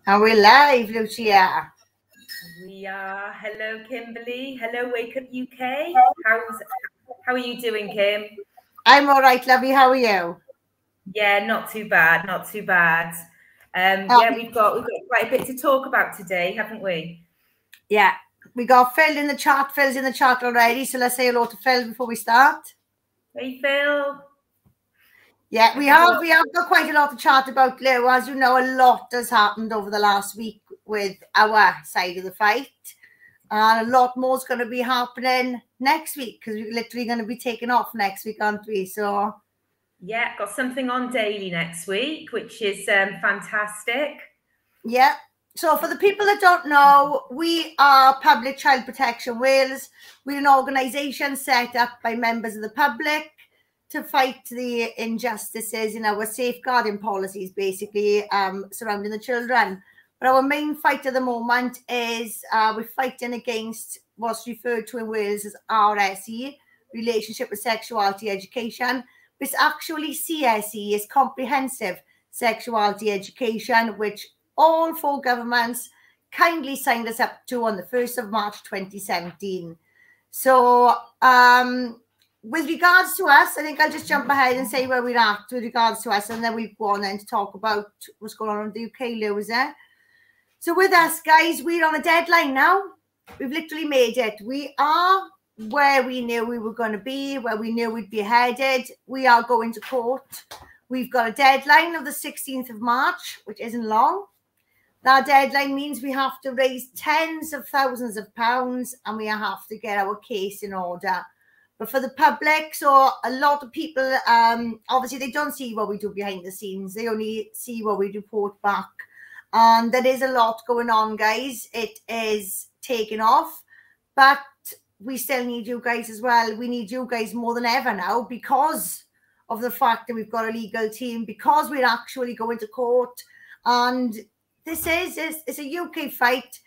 And we're live, Lucia. We are. Hello, Kimberly. Hello, Wake Up UK. How are you doing, Kim? I'm all right, lovely. How are you? Yeah, not too bad. Not too bad. Yeah, we've got quite a bit to talk about today, haven't we? Yeah, we got Phil in the chat. Phil's in the chat already, so let's say hello to Phil before we start. Hey, Phil. Yeah, we have got quite a lot to chat about, Lou. As you know, a lot has happened over the last week with our side of the fight. And a lot more is going to be happening next week because we're literally going to be taking off next week, aren't we? So, yeah, got something on daily next week, which is fantastic. Yeah. So for the people that don't know, we are Public Child Protection Wales. We're an organisation set up by members of the public to fight the injustices in our safeguarding policies, basically surrounding the children. But our main fight at the moment is we're fighting against what's referred to in Wales as RSE, Relationship with Sexuality Education. But it's actually CSE, is Comprehensive Sexuality Education, which all 4 governments kindly signed us up to on the 1st of March 2017. So with regards to us, I think I'll just jump ahead and say where we're at with regards to us, and then we go on then to talk about what's going on in the UK, Lou, is there? So with us, guys, we're on a deadline now. We've literally made it. We are where we knew we were going to be, where we knew we'd be headed. We are going to court. We've got a deadline of the 16th of March, which isn't long. That deadline means we have to raise tens of thousands of pounds and we have to get our case in order. But for the public, so a lot of people, obviously they don't see what we do behind the scenes. They only see what we report back. And there is a lot going on, guys. It is taking off, but we still need you guys as well. We need you guys more than ever now because of the fact that we've got a legal team, because we're actually going to court. And this is it's a UK fight.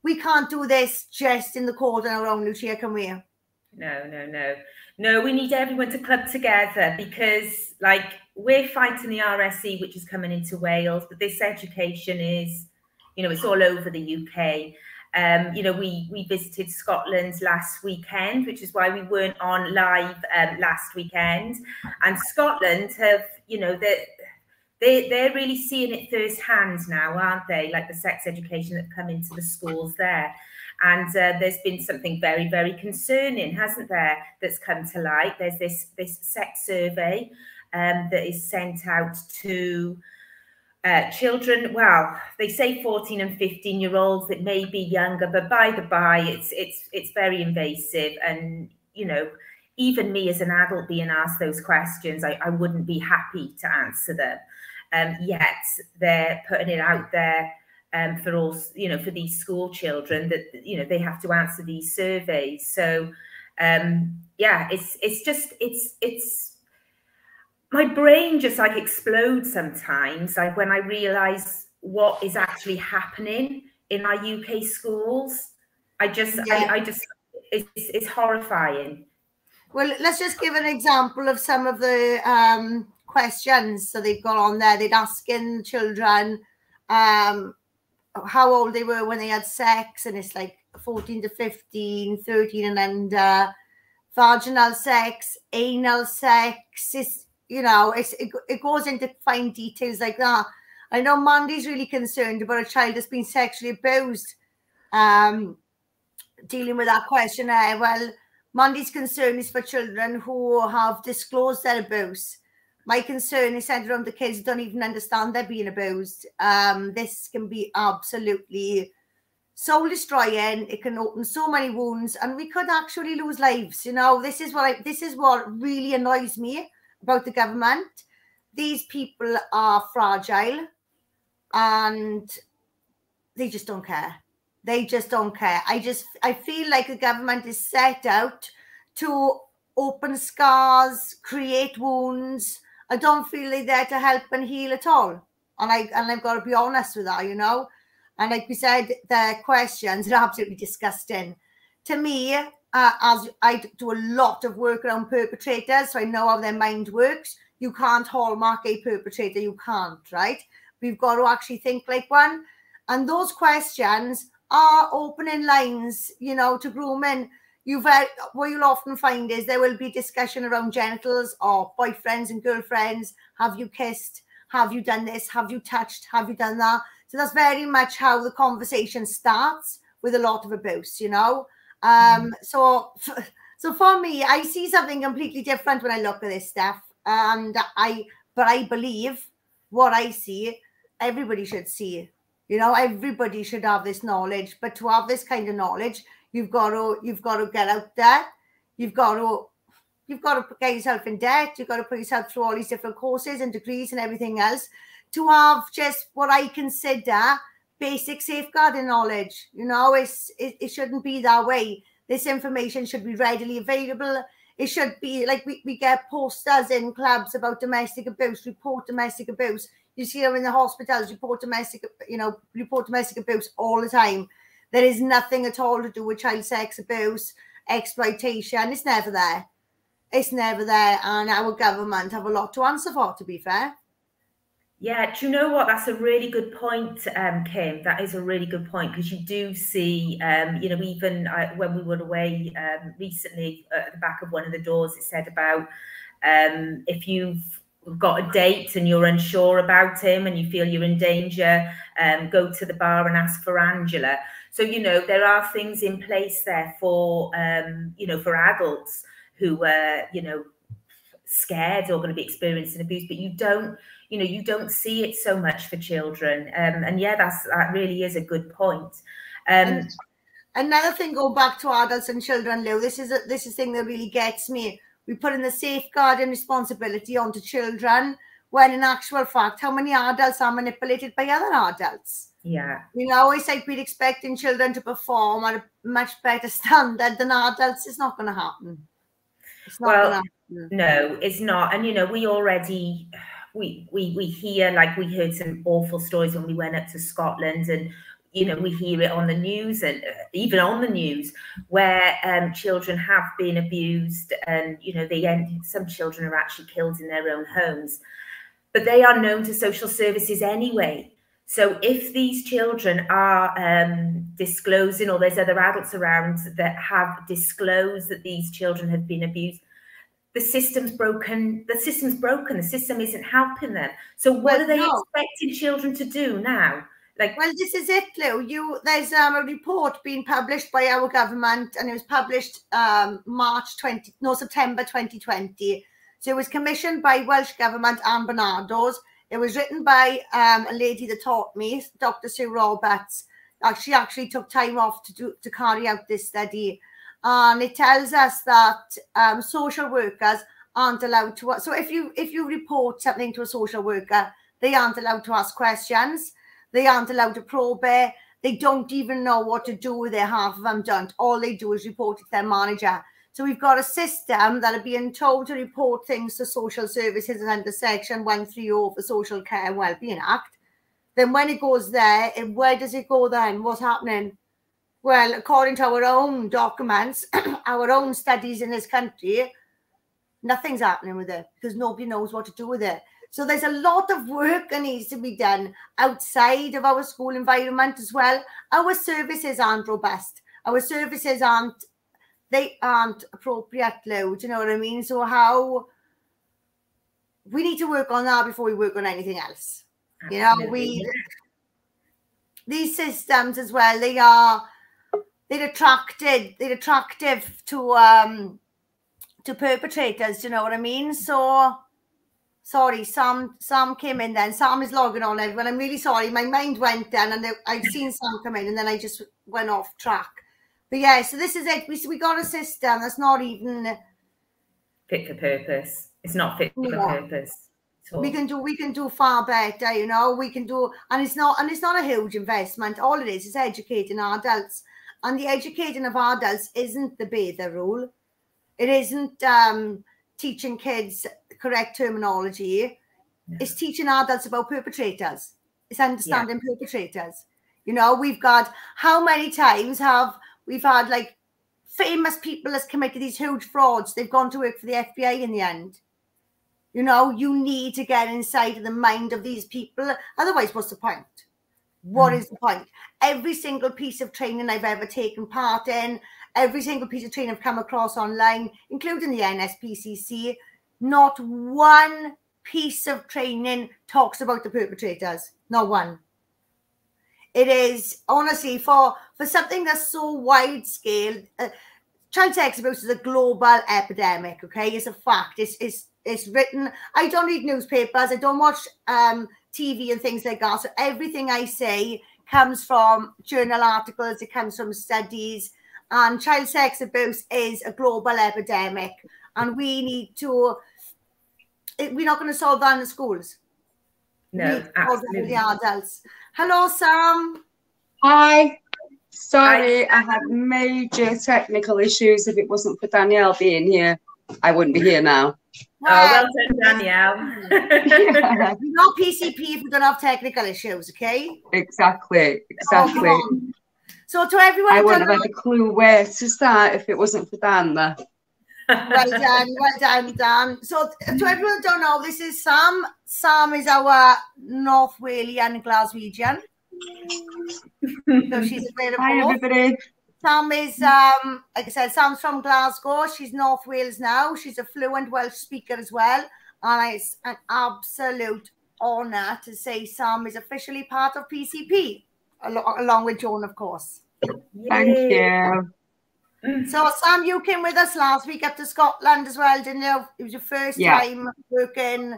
We can't do this just in the court on our own, Lucia, can we? No, we need everyone to club together because, like, we're fighting the RSE, which is coming into Wales, but this education is, you know, it's all over the UK. You know, we visited Scotland last weekend, which is why we weren't on live last weekend. And Scotland have, you know, they're really seeing it firsthand now, aren't they? Like the sex education that come into the schools there. And there's been something very, very concerning, hasn't there, that's come to light. There's this sex survey that is sent out to children. Well, they say 14 and 15-year-olds. It may be younger, but by the by, it's very invasive. And, you know, even me as an adult being asked those questions, I wouldn't be happy to answer them. Yet they're putting it out there. For all, you know, for these school children that, you know, they have to answer these surveys. So, yeah, it's my brain just like explodes sometimes, like when I realize what is actually happening in our UK schools. It's horrifying. Well, let's just give an example of some of the questions that they've got on there. They're asking children how old they were when they had sex, and it's like 14 to 15, 13 and under. Vaginal sex, anal sex, is, you know, it goes into fine details like that. I know Mandy's really concerned about a child that's been sexually abused, dealing with that questionnaire. Well, Mandy's concern is for children who have disclosed their abuse. My concern is centered on the kids who don't even understand they're being abused. This can be absolutely soul destroying. It can open so many wounds, and we could actually lose lives. You know, this is what really annoys me about the government. These people are fragile, and they just don't care. They just don't care. I feel like the government is set out to open scars, create wounds. I don't feel they're there to help and heal at all. And I've got to be honest with that, you know. And like we said, the questions are absolutely disgusting. To me, as I do a lot of work around perpetrators, so I know how their mind works. You can't hallmark a perpetrator, you can't, right? We've got to actually think like one. And those questions are opening lines, you know, to grooming. What you'll often find is there will be discussion around genitals or boyfriends and girlfriends. Have you kissed? Have you done this? Have you touched? Have you done that? So that's very much how the conversation starts, with a lot of abuse, you know. So for me, I see something completely different when I look at this stuff. But I believe what I see, everybody should see. You know, everybody should have this knowledge. But to have this kind of knowledge, you've got to get out there. You've got to get yourself in debt. You've got to put yourself through all these different courses and degrees and everything else to have just what I consider basic safeguarding knowledge. You know, it shouldn't be that way. This information should be readily available. It should be like we get posters in clubs about domestic abuse, report domestic abuse. You see them in the hospitals, report domestic abuse all the time. There is nothing at all to do with child sex abuse, exploitation. It's never there. It's never there. And our government have a lot to answer for, to be fair. Yeah, do you know what? That's a really good point, Kim. That is a really good point, because you do see, you know, even when we were away recently, at the back of one of the doors, it said about if you've got a date and you're unsure about him and you feel you're in danger, go to the bar and ask for Angela. So, you know, there are things in place there for, you know, for adults who are, you know, scared or going to be experiencing abuse, but you don't see it so much for children. And yeah, that really is a good point. Another thing, going back to adults and children, Lou, this is a thing that really gets me. We put in the safeguarding responsibility onto children, when in actual fact, how many adults are manipulated by other adults? Yeah. You know, it's like we'd expecting children to perform at a much better standard than adults. It's not going to happen. It's not going to happen. No, it's not. And, you know, we already, we hear, like, we heard some awful stories when we went up to Scotland, and, you know, we hear it on the news, and even on the news, where children have been abused, and, you know, some children are actually killed in their own homes, but they are known to social services anyway. So if these children are disclosing, or there's other adults around that have disclosed that these children have been abused, the system's broken. The system isn't helping them. So what are they expecting children to do now? Like, well, this is it, Lou. There's a report being published by our government, and it was published September 2020. So it was commissioned by Welsh Government and Barnardo's. It was written by a lady that taught me, Dr. Sue Roberts. She actually took time off to carry out this study. And it tells us that social workers aren't allowed to. So if you report something to a social worker, they aren't allowed to ask questions. They aren't allowed to probe it. They don't even know what to do with their half of them done. All they do is report it to their manager. So we've got a system that are being told to report things to social services under Section 130 of the Social Care and Wellbeing Act. Then when it goes there, where does it go then? What's happening? Well, according to our own documents, our own studies in this country, nothing's happening with it, because nobody knows what to do with it. So there's a lot of work that needs to be done outside of our school environment as well. Our services aren't robust. Our services aren't appropriate, Lou. Do you know what I mean? So we need to work on that before we work on anything else. Absolutely. You know, these systems as well, they're attractive to perpetrators. Do you know what I mean? So sorry, Sam came in then. Sam is logging on, everyone. I'm really sorry. My mind went then, and I've seen Sam come in, and then I just went off track. But yeah, so this is it. We got a system that's not even fit for purpose. It's not fit for purpose. We can do far better, you know. We can do, and it's not a huge investment. All it is educating adults, and the educating of adults isn't the bather rule. It isn't teaching kids correct terminology. Yeah. It's teaching adults about perpetrators. It's understanding perpetrators. You know, we've got, how many times we've had like famous people that's committed these huge frauds. They've gone to work for the FBI in the end. You know, you need to get inside of the mind of these people. Otherwise, what's the point? What is the point? Every single piece of training I've ever taken part in, every single piece of training I've come across online, including the NSPCC, not one piece of training talks about the perpetrators. Not one. It is, honestly, for something that's so wide scale, child sex abuse is a global epidemic, okay? It's a fact. It's written. I don't read newspapers. I don't watch TV and things like that. So everything I say comes from journal articles. It comes from studies. And child sex abuse is a global epidemic. And we need to, we're not going to solve that in the schools. No, absolutely. The adults. Hello, Sam. Hi. Sorry, I had major technical issues. If it wasn't for Danielle being here, I wouldn't be here now. Well done, Danielle. Yeah. You're not PCP if you don't have technical issues, okay? Exactly. Oh, so to everyone, I wouldn't have had a clue where to start if it wasn't for Dan there. Well done, Dan. So to everyone who don't know, this is Sam. Sam is our North Walian Glaswegian. So she's a bit of Hi, both. everybody. Sam is, like I said, Sam's from Glasgow. She's North Wales now. She's a fluent Welsh speaker as well. And it's an absolute honour to say Sam is officially part of PCP, along with Joan, of course. Thank you. So, Sam, you came with us last week up to Scotland as well, didn't you? It was your first time working.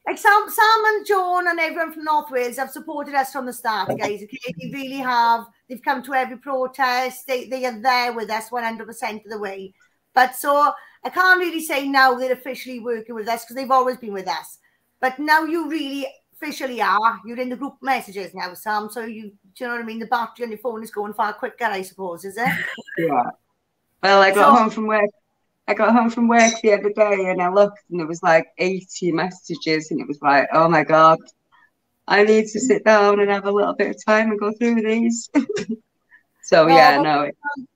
Like Sam and Joan and everyone from North Wales have supported us from the start, guys. Okay, they really have. They've come to every protest. They are there with us 100% of the way. But so I can't really say now they're officially working with us because they've always been with us. But now you really officially are. You're in the group messages now, Sam. So do you know what I mean? The battery on your phone is going far quicker, I suppose, is it? Yeah. Well, I got home from work. I got home from work the other day and I looked and there was like 80 messages and it was like, oh my God, I need to sit down and have a little bit of time and go through these. So it's good.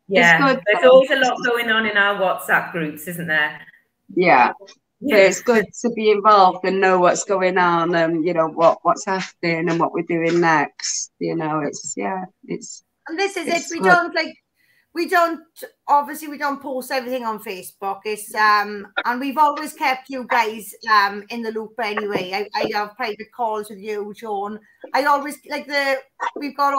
There's always a lot going on in our WhatsApp groups, isn't there? Yeah. But it's good to be involved and know what's going on and, you know, what's happening and what we're doing next. You know, and this is it. We don't post everything on Facebook. It's and we've always kept you guys in the loop anyway. I have private calls with you, Joan. I always we've got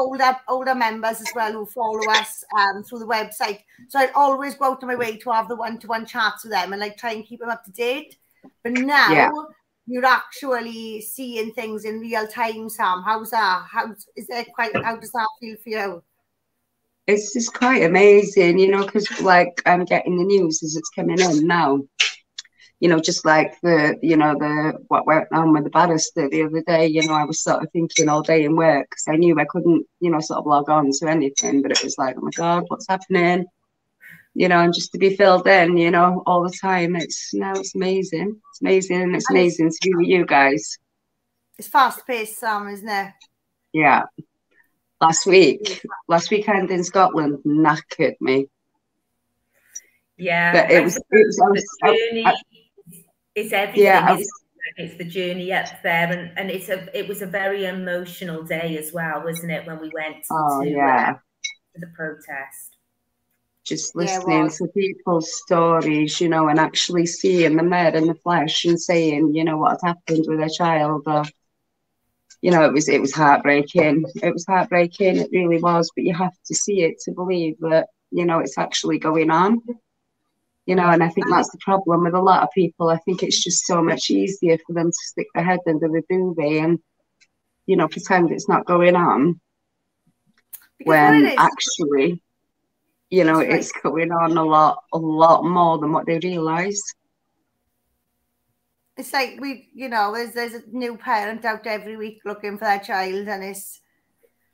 older members as well who follow us through the website. So I always go out of my way to have the one-to-one chats with them and like try and keep them up to date. But now you're actually seeing things in real time, Sam. How's that? How does that feel for you? It's just quite amazing, you know, because like I'm getting the news as it's coming in now. You know, just like what went on with the barrister the other day, you know, I was sort of thinking all day in work because I knew I couldn't, you know, sort of log on to anything, but it was like, oh my God, what's happening? You know, and just to be filled in, you know, all the time. It's amazing. It's amazing and it's amazing to be with you guys. It's fast paced, Sam, isn't it? Yeah. Last weekend in Scotland knackered me. Yeah, but it's everything. Yeah, it's the journey up there, and it was a very emotional day as well, wasn't it? When we went to the protest. Just listening to people's stories, you know, and actually seeing them there in the flesh and saying, you know, what had happened with their child, or you know, it was heartbreaking. It was heartbreaking. It really was. But you have to see it to believe that, you know, it's actually going on. You know, and I think that's the problem with a lot of people. I think it's just so much easier for them to stick their head under the duvet and, you know, pretend it's not going on. Because when actually, you know, it's going on a lot more than what they realise. It's like there's a new parent out every week looking for their child, and this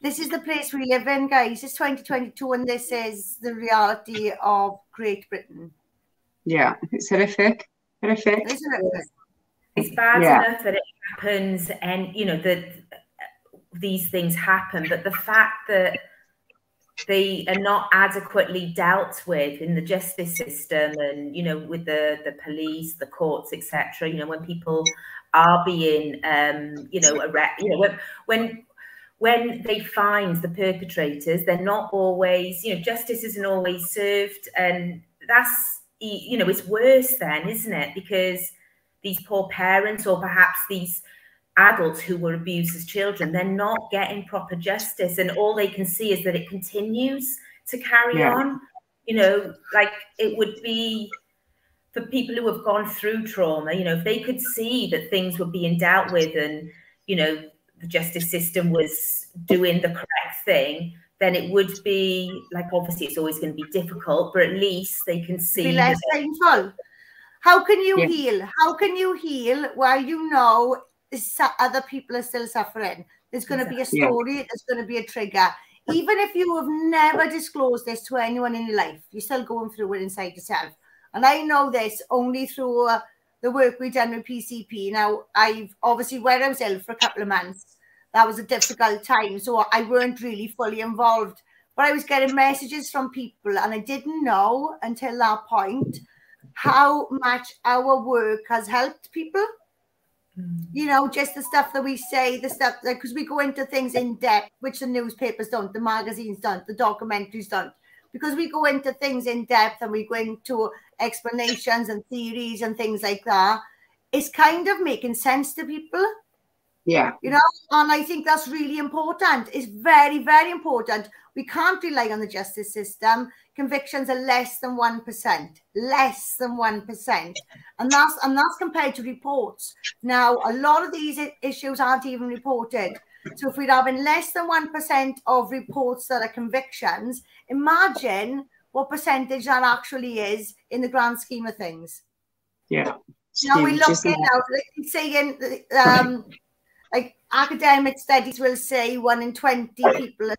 is the place we live in, guys. It's 2022, and this is the reality of Great Britain. Yeah, it's horrific. It's horrific. It's bad enough that it happens, and you know that these things happen, but the fact that they are not adequately dealt with in the justice system, and, you know, with the police, the courts, etc. You know, when people are being, you know, when they find the perpetrators, they're not always, you know, justice isn't always served, and that's, you know, it's worse then, isn't it? Because these poor parents, or perhaps these adults who were abused as children, they're not getting proper justice, and all they can see is that it continues to carry on. You know, like, it would be for people who have gone through trauma, you know, if they could see that things were being dealt with, and, you know, the justice system was doing the correct thing, then it would be like, obviously it's always going to be difficult, but at least they can see. Be less painful. How can you heal? How can you heal while you know other people are still suffering? There's going to be a story, there's going to be a trigger. Even if you have never disclosed this to anyone in your life, you're still going through it inside yourself. And I know this only through the work we've done with PCP. Now, I've obviously, when I was ill for a couple of months, that was a difficult time. So I weren't really fully involved. But I was getting messages from people, and I didn't know until that point how much our work has helped people. You know, just the stuff that we say, the stuff that, because we go into things in depth, which the newspapers don't, the magazines don't, the documentaries don't, because we go into things in depth and we go into explanations and theories and things like that. It's kind of making sense to people. Yeah. You know, and I think that's really important. It's very, very important. We can't rely on the justice system. Convictions are less than 1%, less than 1. And that's compared to reports. Now, a lot of these issues aren't even reported. So if we're having less than 1% of reports that are convictions, imagine what percentage that actually is in the grand scheme of things. Yeah. Now we look at now, like saying, like academic studies will say 1 in 20 people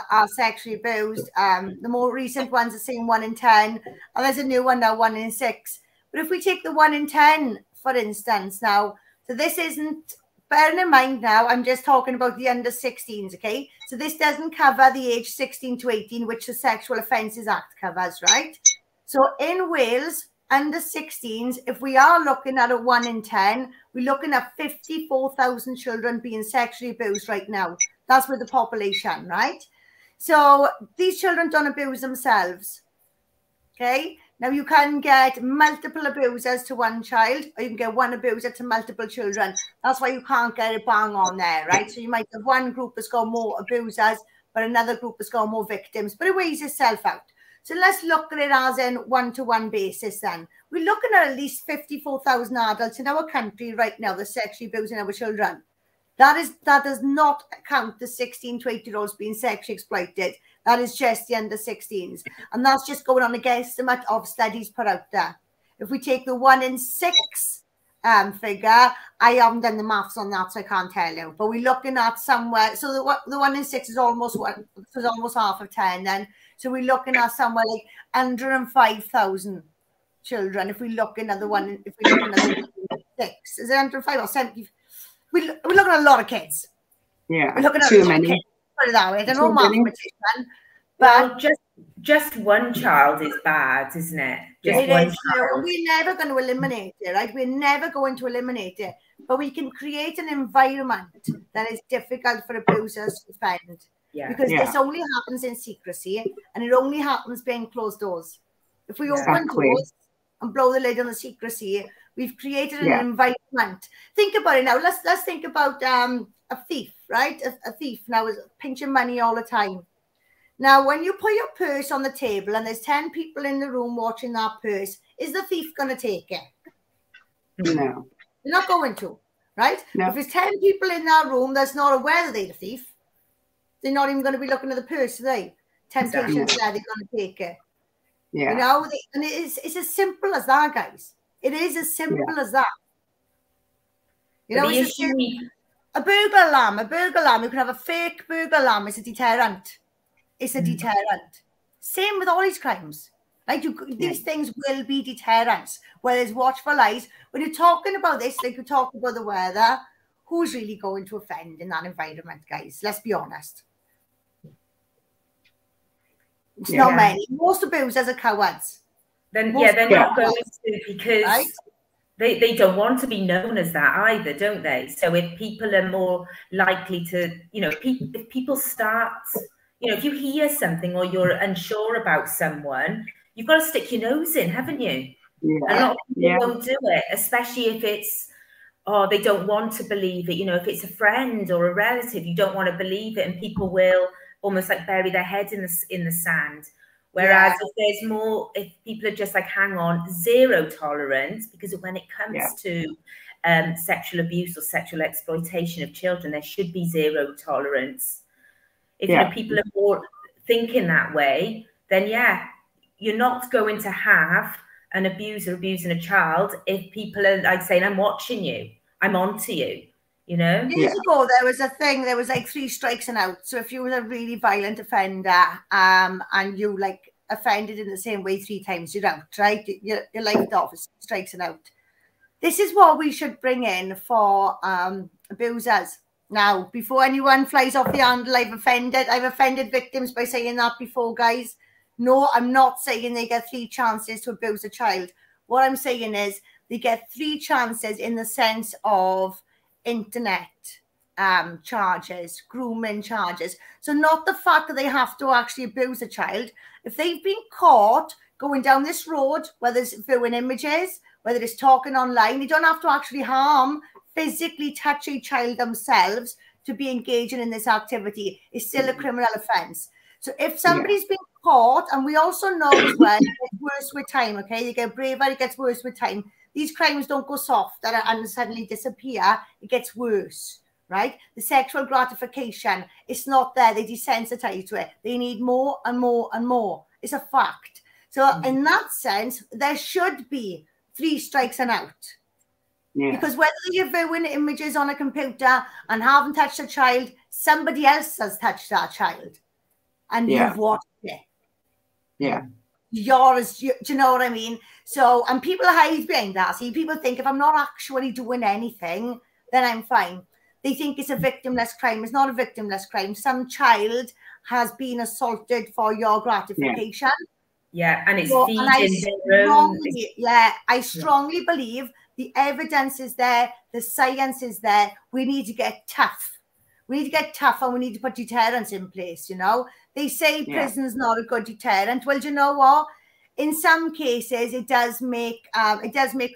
are sexually abused. The more recent ones are saying 1 in 10, and there's a new one now, 1 in 6. But if we take the 1 in 10, for instance, now, so this isn't, bearing in mind now, I'm just talking about the under 16s, okay? So this doesn't cover the age 16 to 18, which the Sexual Offences Act covers, right? So in Wales, under 16s, if we are looking at a 1 in 10, we're looking at 54,000 children being sexually abused right now. That's with the population, right? So these children don't abuse themselves, okay? Now you can get multiple abusers to one child, or you can get one abuser to multiple children. That's why you can't get it bang on there, right? So you might have one group that's got more abusers, but another group that's got more victims, but it weighs itself out. So let's look at it as in one-to-one basis then. We're looking at least 54,000 adults in our country right now that's sexually abusing our children. That does not count the 16 to 18-year-olds being sexually exploited. That is just the under 16s. And that's just going on a guesstimate of studies put out there. If we take the 1 in 6 figure, I haven't done the maths on that, so I can't tell you. But we're looking at somewhere, so the 1 in 6 is almost half of 10 then. So we're looking at somewhere like 105,000 children. If we're looking at the 1, if we're looking at the 1 in 6, is it 105 or 70? We're looking at a lot of kids. Yeah, we're looking at too many. Kids. Put it that way. I don't know mathematician, but well, just one child is bad, isn't it? Just one child. We're never going to eliminate it, right? We're never going to eliminate it, but we can create an environment that is difficult for abusers to find. Yeah. Because this only happens in secrecy, and it only happens behind closed doors. If we open doors and blow the lid on the secrecy, we've created an environment. Think about it now. Let's think about a thief, right? A thief now is pinching money all the time. Now, when you put your purse on the table and there's 10 people in the room watching that purse, is the thief going to take it? No. They're not going to, right? No. If there's 10 people in that room that's not aware that they're the thief, they're not even going to be looking at the purse, are they? Temptation's there, they're going to take it. Yeah. You know, and it's as simple as that, guys. It is as simple as that. You know, it's a burglar alarm. You can have a fake burglar alarm. It's a deterrent. It's a deterrent. Same with all these crimes. Like these things will be deterrents. Whether it's watchful eyes. When you're talking about this, like you're talking about the weather, who's really going to offend in that environment, guys? Let's be honest. It's not many. Most abusers are cowards. They're not going to, because they don't want to be known as that either, don't they? So if people are more likely to, you know, if people start, you know, if you hear something or you're unsure about someone, you've got to stick your nose in, haven't you? A lot of people won't do it, especially if it's, oh, they don't want to believe it. You know, if it's a friend or a relative, you don't want to believe it, and people will almost like bury their heads in the sand. Whereas if there's more, if people are just like, hang on, zero tolerance, because when it comes to sexual abuse or sexual exploitation of children, there should be zero tolerance. If you know, people are more thinking that way, then you're not going to have an abuser abusing a child if people are like saying, I'm watching you, I'm onto you. You know, years ago there was a thing. There was like 3 strikes and out. So if you were a really violent offender, and you like offended in the same way 3 times, you're out, right? You're left off. 3 strikes and out. This is what we should bring in for abusers. Now, before anyone flies off the handle, I've offended victims by saying that before, guys. No, I'm not saying they get 3 chances to abuse a child. What I'm saying is they get 3 chances in the sense of internet charges, grooming charges. So not the fact that they have to actually abuse a child. If they've been caught going down this road, whether it's viewing images, whether it's talking online, they don't have to actually harm, physically touch a child themselves to be engaging in this activity. It's still a criminal offence. So if somebody's been caught, and we also know as well, it gets worse with time, okay? You get braver, it gets worse with time. These crimes don't go soft and suddenly disappear. It gets worse, right? The sexual gratification, it's not there. They desensitize to it. They need more and more and more. It's a fact. So in that sense, there should be 3 strikes and out. Because whether you're viewing images on a computer and haven't touched a child, somebody else has touched that child. And you've watched it. Yours, do you know what I mean? So, and people hide behind that. See, people think if I'm not actually doing anything, then I'm fine. They think it's a victimless crime. It's not a victimless crime. Some child has been assaulted for your gratification. And it's feeding their own. I strongly believe the evidence is there. The science is there. We need to get tough. We need to get tough, and we need to put deterrents in place, you know. They say prison's not a good deterrent. Well, do you know what? In some cases, it does make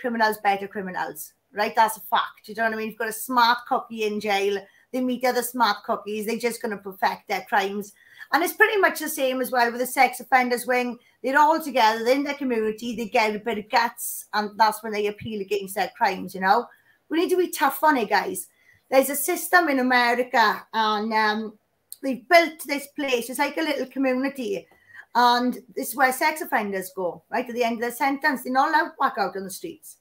criminals better criminals, right? That's a fact. You know what I mean? You've got a smart cookie in jail. They meet other smart cookies. They're just going to perfect their crimes. And it's pretty much the same as well with the sex offenders wing. They're all together. They're in their community. They get a bit of guts, and that's when they appeal against their crimes, you know. We need to be tough on it, guys. There's a system in America, and they've built this place. It's like a little community, and this is where sex offenders go, right at the end of their sentence. They're not allowed back out on the streets.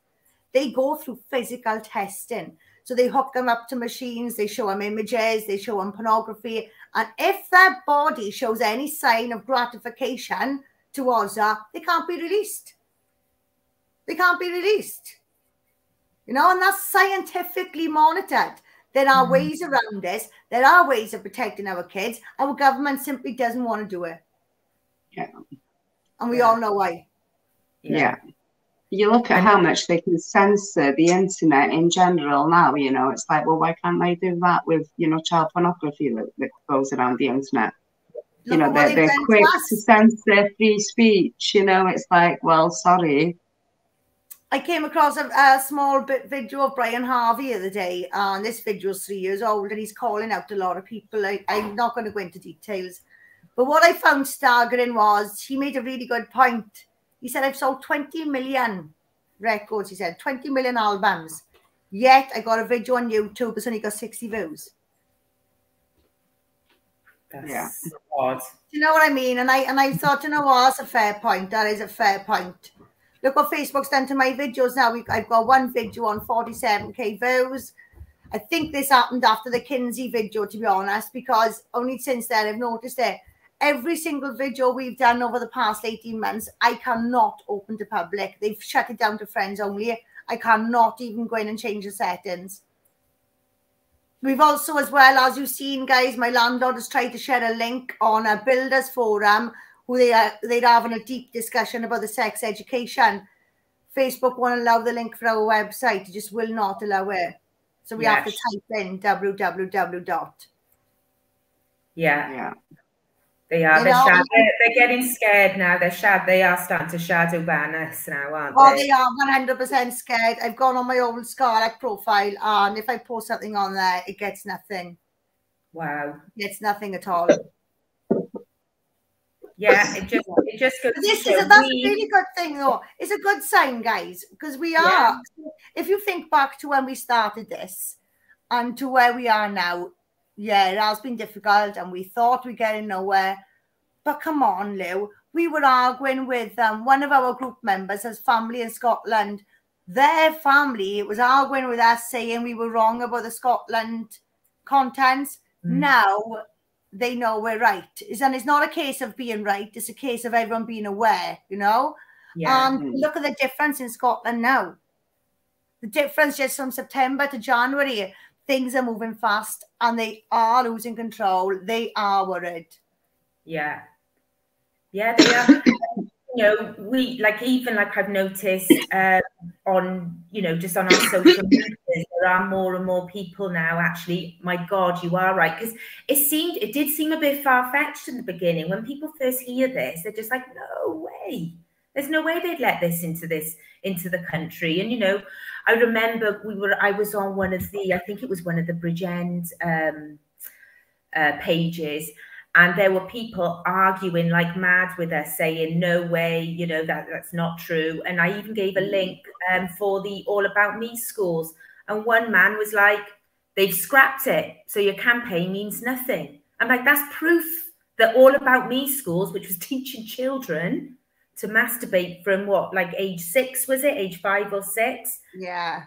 They go through physical testing. So they hook them up to machines. They show them images. They show them pornography. And if their body shows any sign of gratification towards that, they can't be released. They can't be released. You know, and that's scientifically monitored. There are ways around this. There are ways of protecting our kids. Our government simply doesn't want to do it. And we all know why. You look at how much they can censor the internet in general now, you know. It's like, well, why can't they do that with, you know, child pornography that goes around the internet? You know, they're quick to censor free speech, you know. It's like, well, sorry. I came across a small video of Brian Harvey the other day, and this video is 3 years old, and he's calling out a lot of people. I'm not going to go into details, but what I found staggering was he made a really good point. He said, I've sold 20 million records, he said, 20 million albums, yet I got a video on YouTube, it's only got 60 views. That's odd. Do you know what I mean? And I thought, you know what, that's a fair point. That is a fair point. Look what Facebook's done to my videos now. I've got one video on 47k views. I think this happened after the Kinsey video, to be honest, because only since then I've noticed it. Every single video we've done over the past 18 months, I cannot open to public. They've shut it down to friends only. I cannot even go in and change the settings. We've also, as well, as you've seen, guys, my landlord has tried to share a link on a builders forum who they're having a deep discussion about the sex education. Facebook won't allow the link for our website. It just will not allow it. So we have to type in www. Yeah. They are. They're getting scared now. They are starting to shadow ban us now, aren't they? Oh, they are 100% scared. I've gone on my old Scarlet profile, and if I post something on there, it gets nothing. Wow. It gets nothing at all. Yeah, it just goes. That's a really good thing, though. It's a good sign, guys, because we are. If you think back to when we started this and to where we are now, yeah, it has been difficult, and we thought we'd get nowhere. But come on, Lou. We were arguing with one of our group members has family in Scotland. Their family was arguing with us, saying we were wrong about the Scotland contents. Now they know we're right. And it's not a case of being right. It's a case of everyone being aware, you know? Yeah. And look at the difference in Scotland now. The difference just from September to January, things are moving fast and they are losing control. They are worried. Yeah. Yeah, they are. You know, I've noticed on, you know, just on our social media, there are more and more people now actually, my God, you are right. Because it did seem a bit far-fetched in the beginning. When people first hear this, they're just like, no way. There's no way they'd let this into the country. And, you know, I remember I was on one of the, I think it was one of the Bridgend pages, and there were people arguing like mad with us, saying, no way, you know, that's not true. And I even gave a link for the All About Me schools. And one man was like, they've scrapped it, so your campaign means nothing. I'm like, that's proof that All About Me schools, which was teaching children to masturbate from what, like age 6, was it? Age 5 or 6? Yeah.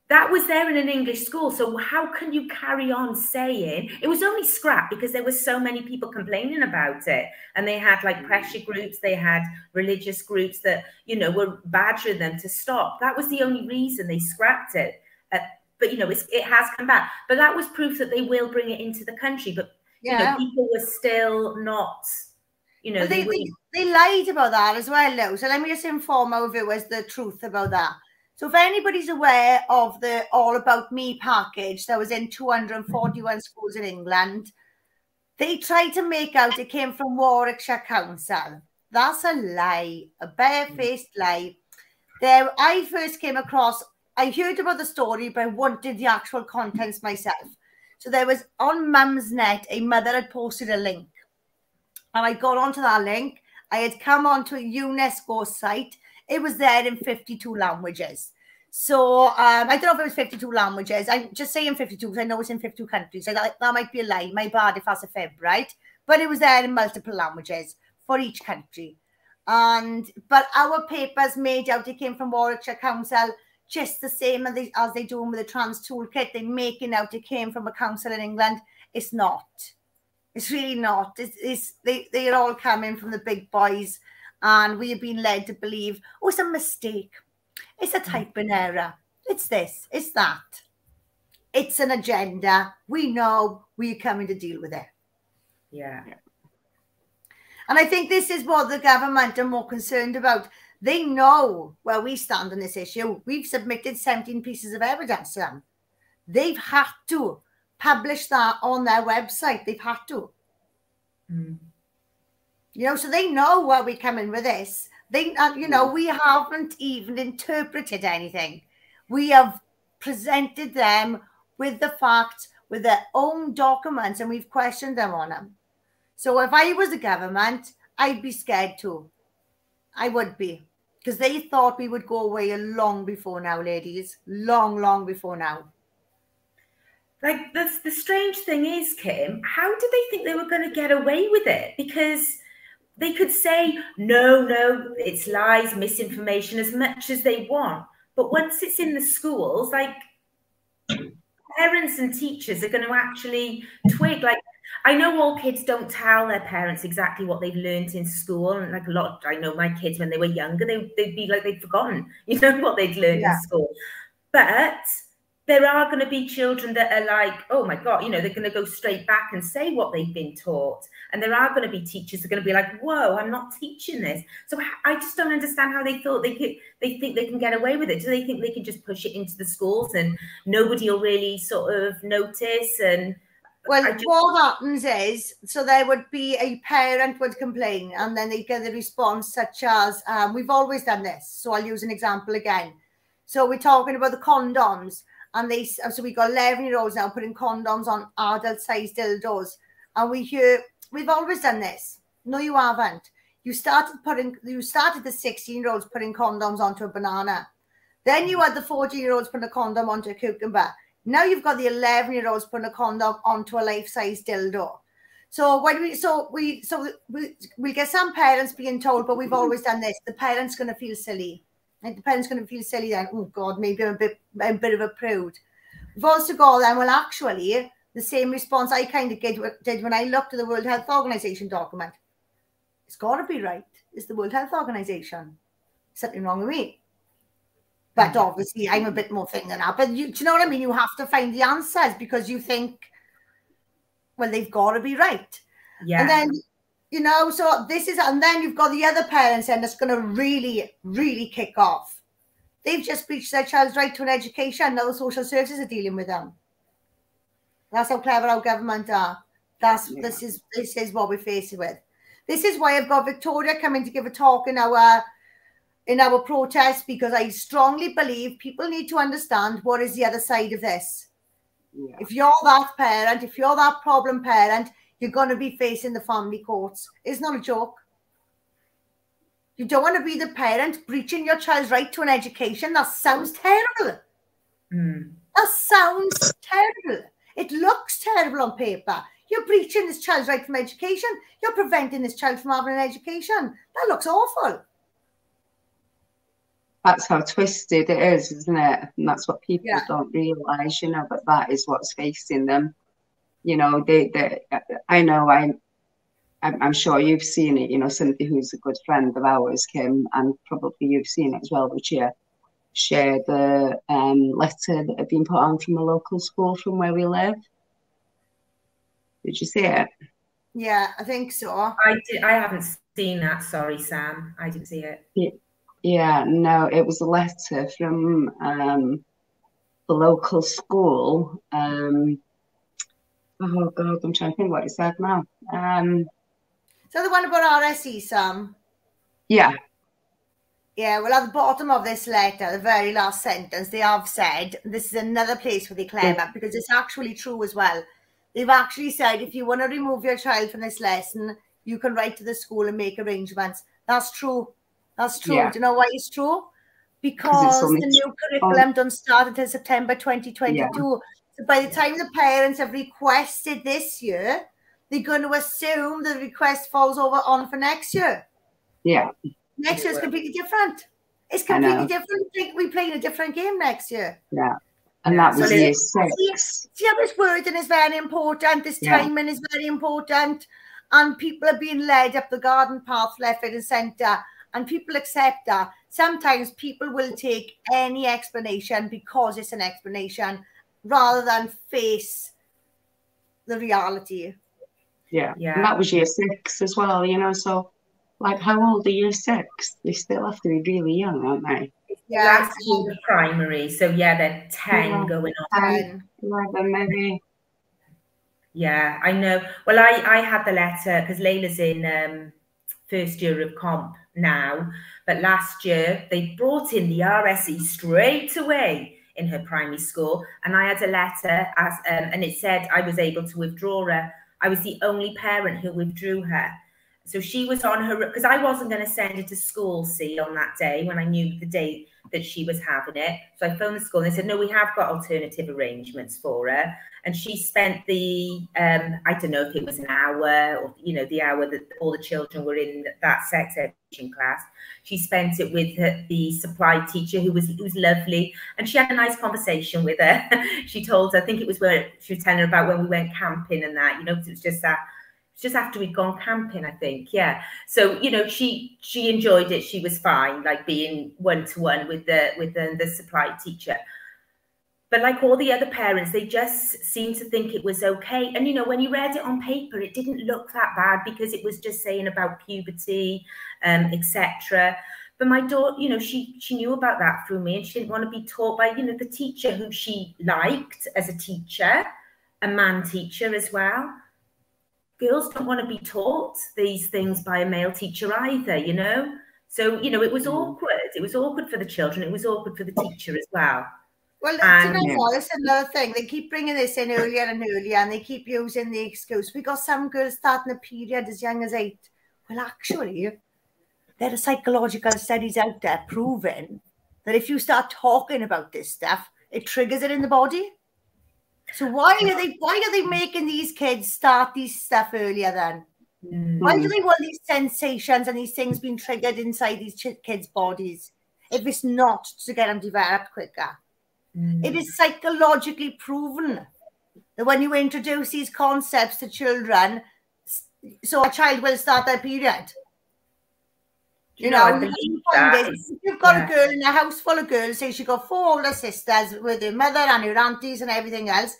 That was there in an English school. So how can you carry on saying it was only scrapped because there were so many people complaining about it? And they had like pressure groups, they had religious groups that, you know, were badgering them to stop. That was the only reason they scrapped it. But, you know, it has come back. But that was proof that they will bring it into the country. But, you know, people were still not, you know. They lied about that as well, Lou. So let me just inform our viewers the truth about that. So if anybody's aware of the All About Me package that was in 241 schools in England, they tried to make out it came from Warwickshire Council. That's a lie, a barefaced lie. There, I first came across, I heard about the story, but I wanted the actual contents myself. So there was on Mumsnet, a mother had posted a link. And I got onto that link. I had come onto a UNESCO site. It was there in 52 languages. So I don't know if it was 52 languages. I'm just saying 52 because I know it's in 52 countries. So that might be a lie. My bad if that's a fib, right? But it was there in multiple languages for each country. But our papers made out it came from Warwickshire Council, just the same as they do with the trans toolkit. They're making out it came from a council in England. It's not. It's really not. They're all coming from the big boys. And we have been led to believe, oh, it's a mistake. It's a typing error. It's this. It's that. It's an agenda. We know we're coming to deal with it. Yeah. And I think this is what the government are more concerned about. They know where we stand on this issue. We've submitted 17 pieces of evidence to them. They've had to publish that on their website. They've had to. You know, so they know where we're coming with this. They, you know, we haven't even interpreted anything. We have presented them with the facts, with their own documents, and we've questioned them on them. So if I was the government, I'd be scared too. I would be. Because they thought we would go away long before now, ladies. Long, long before now. Like, the strange thing is, Kim, how did they think they were going to get away with it? Because they could say, no, it's lies, misinformation, as much as they want. But once it's in the schools, like, parents and teachers are going to actually twig. Like, I know all kids don't tell their parents exactly what they've learned in school. And like I know my kids, when they were younger, they'd be like they'd forgotten, you know, what they'd learned in school. But there are going to be children that are like, oh my God, you know, they're going to go straight back and say what they've been taught. And there are going to be teachers that are going to be like, whoa, I'm not teaching this. So I just don't understand how they thought they think they can get away with it. Do they think they can just push it into the schools and nobody will really sort of notice? And well, what happens is, so there would be a parent would complain and then they get a response such as, we've always done this. So I'll use an example again. So we're talking about the condoms. And so we got 11-year-olds now putting condoms on adult-sized dildos, and we hear, we've always done this. No, you haven't. You started the 16-year-olds putting condoms onto a banana. Then you had the 14-year-olds putting a condom onto a cucumber. Now you've got the 11-year-olds putting a condom onto a life-size dildo. So we get some parents being told, but we've always done this. The parent's going to feel silly. Like the parent's going to feel silly then. Oh God, maybe I'm a bit of a prude. We've also got then, well, actually, the same response I kind of did when I looked at the World Health Organization document. It's got to be right. It's the World Health Organization. Something wrong with me. But obviously, I'm a bit more thing than that. But do you know what I mean? You have to find the answers because you think, well, they've got to be right. Yeah. And then, you know, so this is, and then you've got the other parents and it's going to really, really kick off. They've just breached their child's right to an education. Now the social services are dealing with them. That's how clever our government are. This is what we're facing with. This is why I've got Victoria coming to give a talk in our protest, because I strongly believe people need to understand what is the other side of this. Yeah. If you're that parent, if you're that problem parent, you're going to be facing the family courts. It's not a joke. You don't want to be the parent breaching your child's right to an education. That sounds terrible. That sounds terrible. It looks terrible on paper. You're breaching this child's right from education. You're preventing this child from having an education. That looks awful. That's how twisted it is, isn't it? And that's what people don't realise, you know, but that is what's facing them. You know, I'm sure you've seen it, you know, somebody who's a good friend of ours, Kim, and probably you've seen it as well, Lucia, shared the letter that had been put on from a local school from where we live. Did you see it? Yeah, I think so. I haven't seen that. Sorry, Sam. I didn't see it. Yeah, no, it was a letter from the local school. Oh God, I'm trying to think what it said now. So the one about RSE, Sam? Yeah. Yeah, well, at the bottom of this letter, the very last sentence, they have said, this is another place where they're clever, because it's actually true as well. They've actually said, if you want to remove your child from this lesson, you can write to the school and make arrangements. That's true. That's true. Yeah. Do you know why it's true? Because the new curriculum don't start until September 2022. Yeah. So by the time the parents have requested this year, they're going to assume the request falls on for next year. Yeah. Next year is completely different. It's completely different. We're playing a different game next year. Yeah. And that was year 6. See how this wording is very important. This timing is very important. And people are being led up the garden path left, right and centre. And people accept that. Sometimes people will take any explanation because it's an explanation rather than face the reality. Yeah. And that was year 6 as well, you know. So, like, how old are year 6? They still have to be really young, aren't they? Yeah. That's the primary. So, yeah, they're 10 going on. 10, 11 maybe. Yeah, I know. Well, I had the letter because Layla's in first year of comp now, but last year they brought in the RSE straight away in her primary school, and I had a letter and it said I was able to withdraw her. I was the only parent who withdrew her, so she was on her, because I wasn't going to send her to school, see, on that day when I knew the date that she was having it. So I phoned the school and they said, no, we have got alternative arrangements for her. And she spent the, I don't know if it was an hour or, you know, the hour that all the children were in that sex education class. She spent it with the supply teacher who was lovely. And she had a nice conversation with her. She told her, I think it was where she was telling her about when we went camping and that, you know, because it was just that. Just after we'd gone camping, I think, yeah. So, you know, she enjoyed it. She was fine, like being one-to-one with the supply teacher. But like all the other parents, they just seemed to think it was okay. And, you know, when you read it on paper, it didn't look that bad because it was just saying about puberty, etc. But my daughter, you know, she knew about that through me, and she didn't want to be taught by, you know, the teacher who she liked as a teacher, a man teacher as well. Girls don't want to be taught these things by a male teacher either, you know. So, you know, it was awkward. It was awkward for the children. It was awkward for the teacher as well. Well, do you know what? It's another thing. They keep bringing this in earlier and earlier, and they keep using the excuse. We got some girls starting a period as young as 8. Well, actually, there are psychological studies out there proving that if you start talking about this stuff, it triggers it in the body. So why are they making these kids start these stuff earlier then? Why do they want these sensations and these things being triggered inside these kids' bodies if it's not to get them developed quicker? It is psychologically proven that when you introduce these concepts to children, so a child will start their period. You know, if you've got a girl in a house full of girls, say she got 4 older sisters with her mother and her aunties and everything else,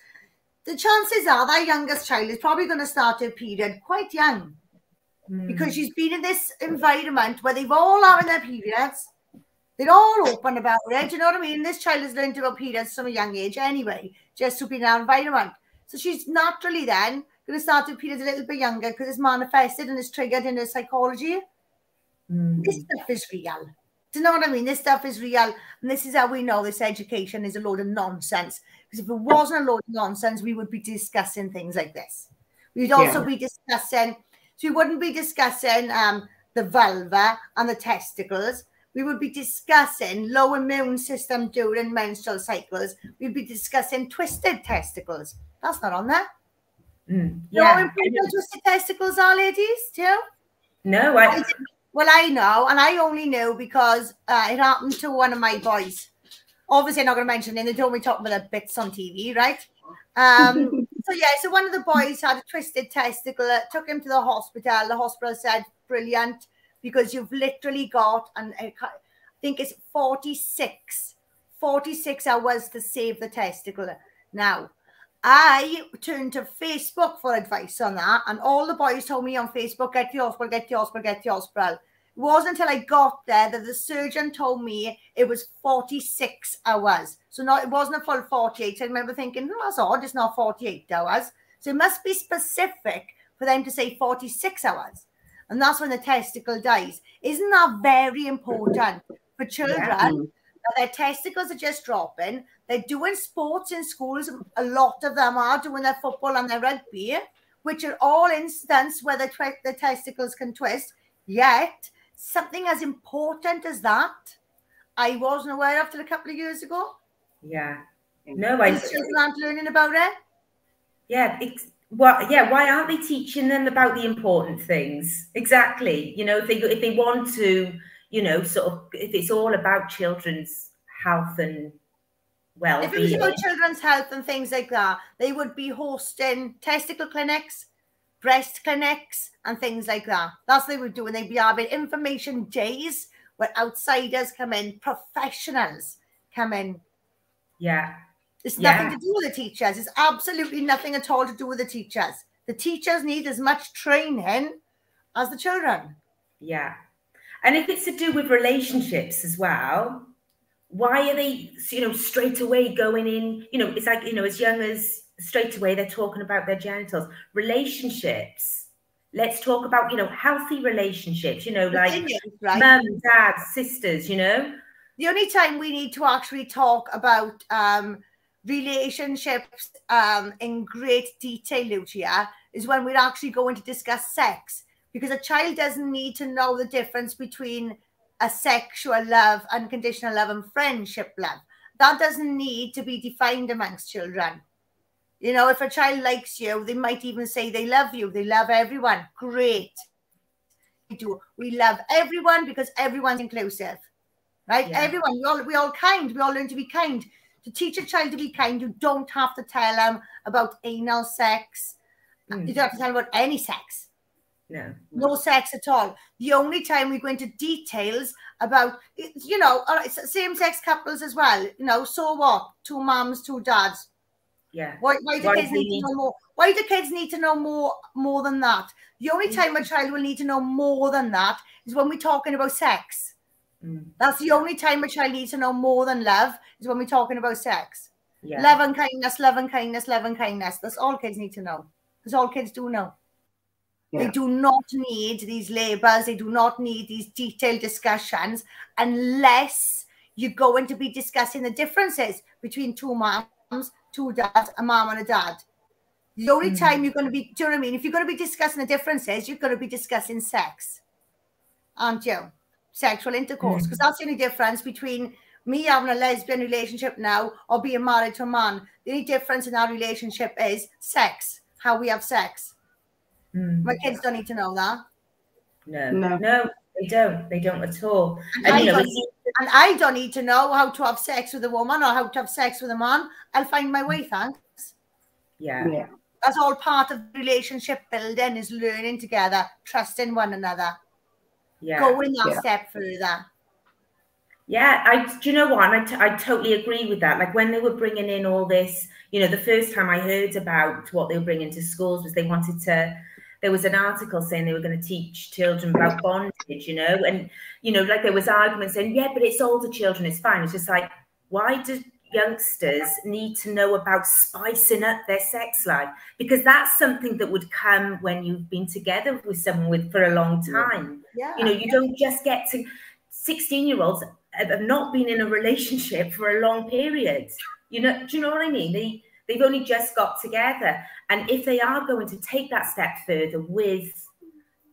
the chances are that youngest child is probably going to start her period quite young because she's been in this environment where they've all having their periods. They're all open about it. Do you know what I mean? This child has learned about periods from a young age anyway, just to be in our environment. So she's naturally then going to start her periods a little bit younger because it's manifested and it's triggered in her psychology. This stuff is real. Do you know what I mean? This stuff is real. And this is how we know this education is a load of nonsense. Because if it wasn't a load of nonsense, we would be discussing things like this. We'd also be discussing, so we wouldn't be discussing the vulva and the testicles. We would be discussing low immune system during menstrual cycles. We'd be discussing twisted testicles. That's not on there. You know how important twisted testicles are, ladies? Do you know? No, well, I know, and I only knew because it happened to one of my boys. Obviously, I'm not going to mention it. They told me talking about the bits on TV, right? So one of the boys had a twisted testicle. Took him to the hospital. The hospital said, brilliant, because you've literally got, and I think it's 46 hours to save the testicle. Now, I turned to Facebook for advice on that, and all the boys told me on Facebook, get the hospital, get the hospital, get the hospital. It wasn't until I got there that the surgeon told me it was 46 hours. So it wasn't a full 48. So I remember thinking, oh, that's odd, it's not 48 hours. So it must be specific for them to say 46 hours. And that's when the testicle dies. Isn't that very important for children? That their testicles are just dropping. They're doing sports in schools. A lot of them are doing their football and their rugby, which are all instances where the testicles can twist. Yet, something as important as that, I wasn't aware of till a couple of years ago. Yeah. These children aren't learning about it. Yeah. Why aren't they teaching them about the important things? Exactly. You know, if they want to, you know, sort of, if it's all about children's health and well-being. If it was about children's health and things like that, they would be hosting testicle clinics, breast clinics, and things like that. That's what they would do. And they'd be having information days where outsiders come in, professionals come in. Yeah. It's nothing to do with the teachers. It's absolutely nothing at all to do with the teachers. The teachers need as much training as the children. Yeah. And if it's to do with relationships as well, why are they, you know, straight away going in, you know, it's like, you know, as young as straight away they're talking about their genitals. Relationships. Let's talk about, you know, healthy relationships, you know, like mum, dad, sisters, you know. The only time we need to actually talk about relationships in great detail, Lucia, is when we're actually going to discuss sex, because a child doesn't need to know the difference between a sexual love, unconditional love, and friendship love. That doesn't need to be defined amongst children. You know, if a child likes you, they might even say they love you. They love everyone. Great. We love everyone because everyone's inclusive, right? Yeah. Everyone, we all kind. We all learn to be kind. To teach a child to be kind, you don't have to tell them about anal sex. You don't have to tell them about any sex. No sex at all. The only time we go into details about, you know, all right, same-sex couples as well, you know, so what? 2 mums, 2 dads. Yeah. Why do kids need to know more? Why do kids need to know more than that? The only time a child will need to know more than that is when we're talking about sex. That's the only time a child needs to know more than love, is when we're talking about sex. Yeah. Love and kindness, love and kindness, love and kindness. That's all kids need to know. That's all kids do know. Yeah. They do not need these labels. They do not need these detailed discussions unless you're going to be discussing the differences between 2 moms, 2 dads, a mom and a dad. The only time you're going to be, do you know what I mean? If you're going to be discussing the differences, you're going to be discussing sex, aren't you? Sexual intercourse, because that's the only difference between me having a lesbian relationship now or being married to a man. The only difference in our relationship is sex, how we have sex. My kids don't need to know that. No, they don't. They don't at all. And I don't need to know how to have sex with a woman or how to have sex with a man. I'll find my way, thanks. Yeah. That's all part of relationship building, is learning together, trusting one another. Yeah. Going that step further. Yeah, do you know what? I totally agree with that. Like when they were bringing in all this, you know, the first time I heard about what they were bringing to schools was they wanted to, there was an article saying they were going to teach children about bondage, you know, and, you know, like there was arguments saying, yeah, but it's older children, it's fine. It's just like, why do youngsters need to know about spicing up their sex life? Because that's something that would come when you've been together with someone for a long time. Yeah. You know, you don't just get to 16-year-olds have not been in a relationship for a long period. You know, do you know what I mean? They've only just got together. And if they are going to take that step further with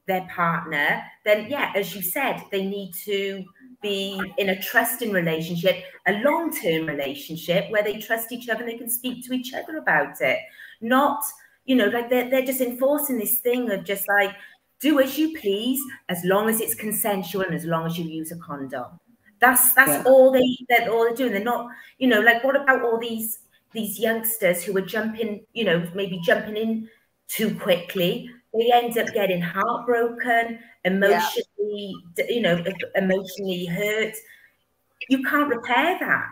their partner, then yeah, as you said, they need to be in a trusting relationship, a long-term relationship where they trust each other and they can speak to each other about it. Not, you know, like they're just enforcing this thing of just like, do as you please, as long as it's consensual and as long as you use a condom. That's all they're doing. They're not, you know, like what about all these youngsters who are jumping, you know, maybe jumping in too quickly? They end up getting heartbroken, emotionally, you know, emotionally hurt. You can't repair that.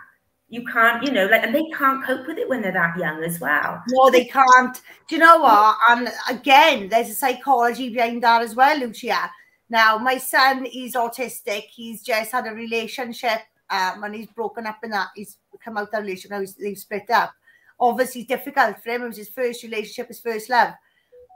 You can't, you know, like, and they can't cope with it when they're that young as well. No, they can't. Do you know what? And again, there's a psychology behind that as well, Lucia. Now, my son, he's autistic. He's just had a relationship and he's broken up in that. He's come out of that relationship. Now they've split up. Obviously, difficult for him. It was his first relationship, his first love.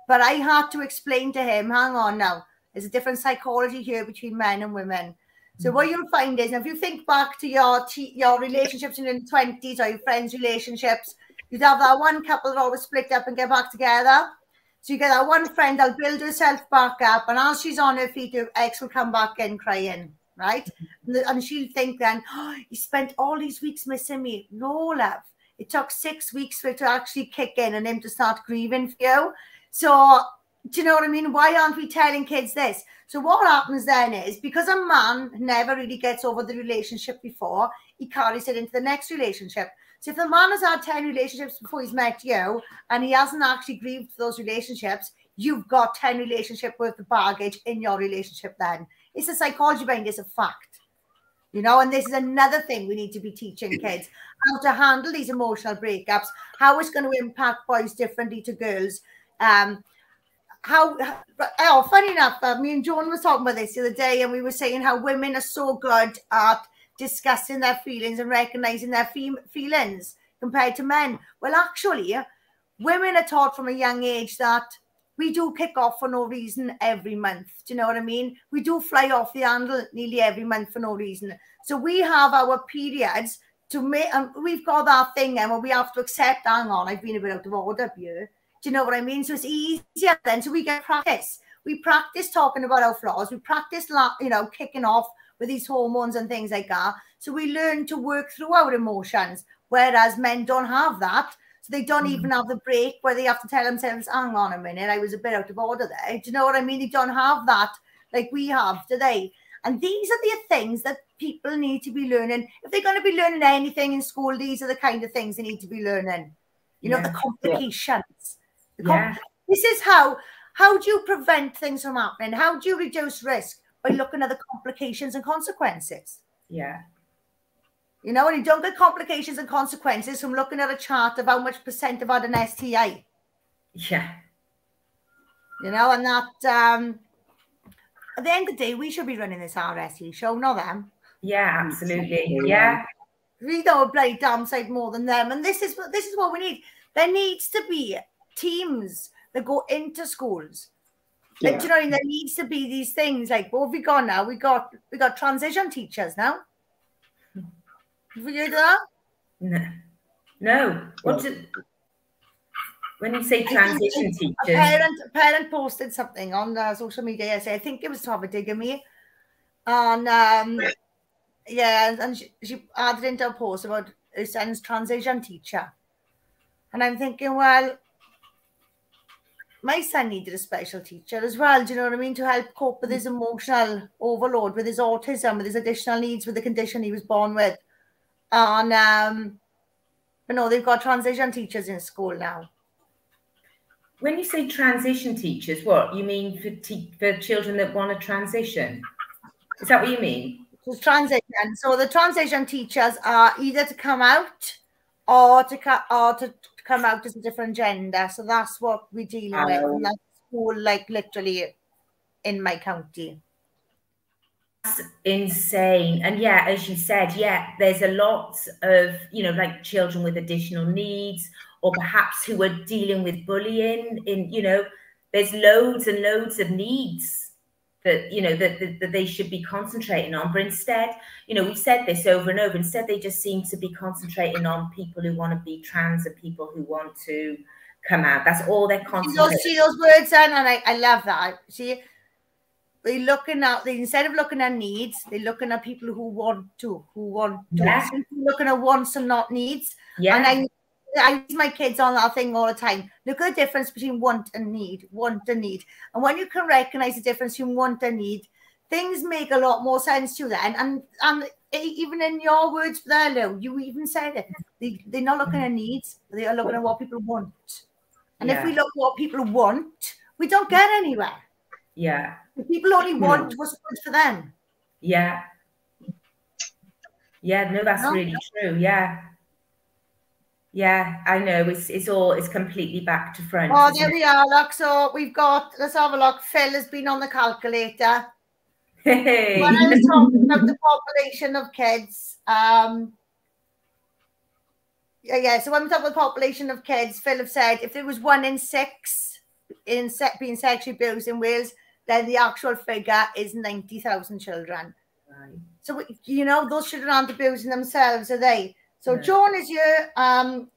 But I had to explain to him, hang on now, there's a different psychology here between men and women. So what you'll find is, if you think back to your relationships in the 20s or your friends' relationships, you'd have that one couple that always split up and get back together. So you get that one friend that'll build herself back up, and as she's on her feet, her ex will come back in crying, right? And she'll think then, oh, he spent all these weeks missing me. No, love. It took 6 weeks for it to actually kick in and him to start grieving for you. So, do you know what I mean? Why aren't we telling kids this? So what happens then is, because a man never really gets over the relationship before, he carries it into the next relationship. So if the man has had 10 relationships before he's met you and he hasn't actually grieved for those relationships, you've got 10 relationships worth of baggage in your relationship then. It's a psychology behind it, it's a fact. You know, and this is another thing we need to be teaching kids, how to handle these emotional breakups, how it's going to impact boys differently to girls. Funny enough, me and Joan was talking about this the other day, and we were saying how women are so good at discussing their feelings and recognizing their feelings compared to men. Well, actually, women are taught from a young age that we do kick off for no reason every month. Do you know what I mean? We do fly off the handle nearly every month for no reason. So we have our periods to make, and we've got that thing then where we have to accept, hang on, I've been a bit out of order here. Do you know what I mean? So it's easier then. So we get practice. We practice talking about our flaws. We practice, you know, kicking off with these hormones and things like that. So we learn to work through our emotions, whereas men don't have that. So they don't even have the break where they have to tell themselves, hang on a minute, I was a bit out of order there. Do you know what I mean? They don't have that like we have today. And these are the things that people need to be learning. If they're going to be learning anything in school, these are the kind of things they need to be learning. You know, the complications. This is how How do you prevent things from happening? How do you reduce risk? By looking at the complications and consequences. Yeah. You know, and you don't get complications and consequences from looking at a chart of how much % have had an STI. Yeah. You know, and that, at the end of the day, we should be running this RSE show, not them. Yeah, absolutely. Yeah. We don't play damn side more than them. And this is what we need. There needs to be teams that go into schools. Yeah. And, you know, there needs to be these things like, what have we got now? We got transition teachers now. Have you heard that? No. When you say transition teachers, a parent posted something on social media yesterday. I think it was to have a dig at me, and and she added into a post about her son's transition teacher, and I'm thinking, well, my son needed a special teacher as well. Do you know what I mean? To help cope with his emotional overload, with his autism, with his additional needs, with the condition he was born with, and but no, they've got transition teachers in school now. When you say transition teachers, what you mean for children that want to transition? Is that what you mean? So transition. So the transition teachers are either to come out or to come out as a different gender. So that's what we're dealing with. And that's school, like literally in my county. That's insane. And yeah, as you said, yeah, there's a lot of, you know, like children with additional needs, or perhaps who are dealing with bullying. In, you know, there's loads and loads of needs that, you know, that they should be concentrating on. But instead, you know, we've said this over and over, instead they just seem to be concentrating on people who want to be trans and people who want to come out. That's all they're concentrating on. See those words, Anne, and I love that. See, they're looking at, instead of looking at needs, they're looking at people who want to. Yeah. So looking at wants and not needs. Yeah. And I use my kids on that thing all the time. Look at the difference between want and need. And when you can recognize the difference between want and need, things make a lot more sense to that. And even in your words there, Lou, you even said it. They're not looking at needs. They are looking at what people want. And if we look at what people want, we don't get anywhere. Yeah. If people only want what's good for them. Yeah. Yeah, no, that's really true. Yeah. Yeah, I know. It's completely back to front. Oh, there we are. Look, so we've got, let's have a look. Phil has been on the calculator. Hey. When I was talking about the population of kids, so when we talk about the population of kids, Phil have said if there was 1 in 6 being sexually abused in Wales, then the actual figure is 90,000 children. Right. So, you know, those children aren't abusing themselves, are they? So Joan is here.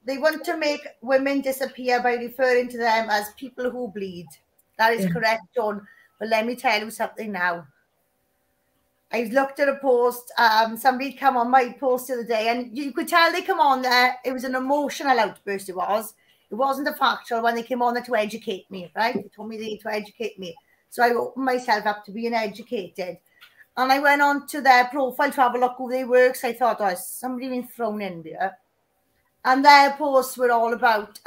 They want to make women disappear by referring to them as people who bleed. That is correct, Joan. But let me tell you something now. I looked at a post. Somebody come on my post the other day, and you could tell they come on there. It was an emotional outburst. It was. It wasn't a factual when they came on there to educate me, right? They told me they need to educate me. So I opened myself up to being educated. And I went on to their profile to have a look who they were, because I thought, oh, somebody been thrown in there. And their posts were all about,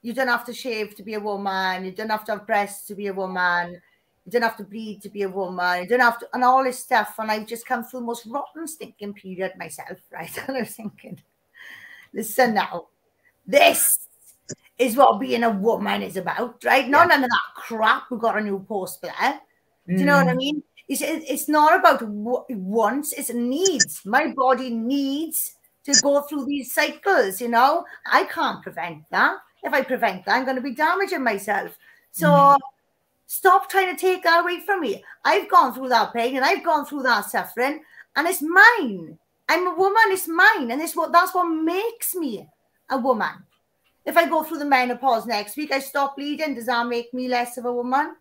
you don't have to shave to be a woman. You don't have to have breasts to be a woman. You don't have to bleed to be a woman. You don't have to, and all this stuff. And I've just come through the most rotten, stinking period myself, right? And I was thinking, listen now, this is what being a woman is about, right? Not none of that crap. We've got a new post for that. Do you know what I mean? It's not about wants, it's needs. My body needs to go through these cycles, you know. I can't prevent that. If I prevent that, I'm going to be damaging myself. So stop trying to take that away from me. I've gone through that pain and I've gone through that suffering, and it's mine. I'm a woman, it's mine. And that's what makes me a woman. If I go through the menopause next week, I stop bleeding, does that make me less of a woman?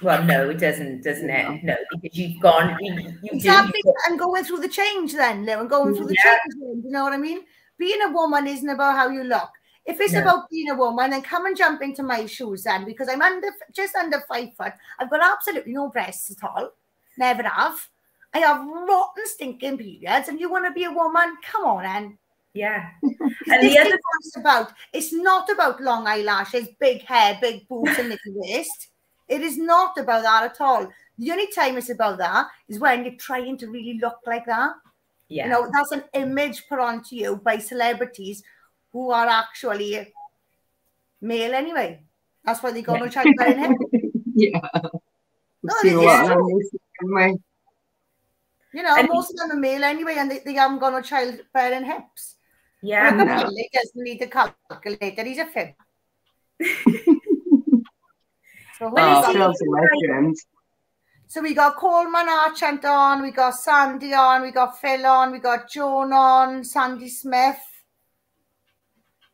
Well, no, it doesn't it? No, because you've gone. Exactly. I'm going through the change then, Lou. I'm going through the change then. You know what I mean? Being a woman isn't about how you look. If it's about being a woman, then come and jump into my shoes then, because I'm just under 5 foot. I've got absolutely no breasts at all. Never have. I have rotten, stinking periods, and you want to be a woman? Come on, then. Yeah. And the other one's about, it's not about long eyelashes, big hair, big boobs, and little waist. It is not about that at all. The only time it's about that is when you're trying to really look like that. Yeah. You know, that's an image put onto you by celebrities who are actually male anyway. That's why they go no childbearing hips. Yeah. No, See a lot of them, you know, most of them are male anyway, and they haven't got no childbearing hips. Yeah. Look at Bill, he doesn't need the calculator. He's a fib. So we got Coleman Archant on, we got Sandy on, we got Phil on, we got Joan on, Sandy Smith.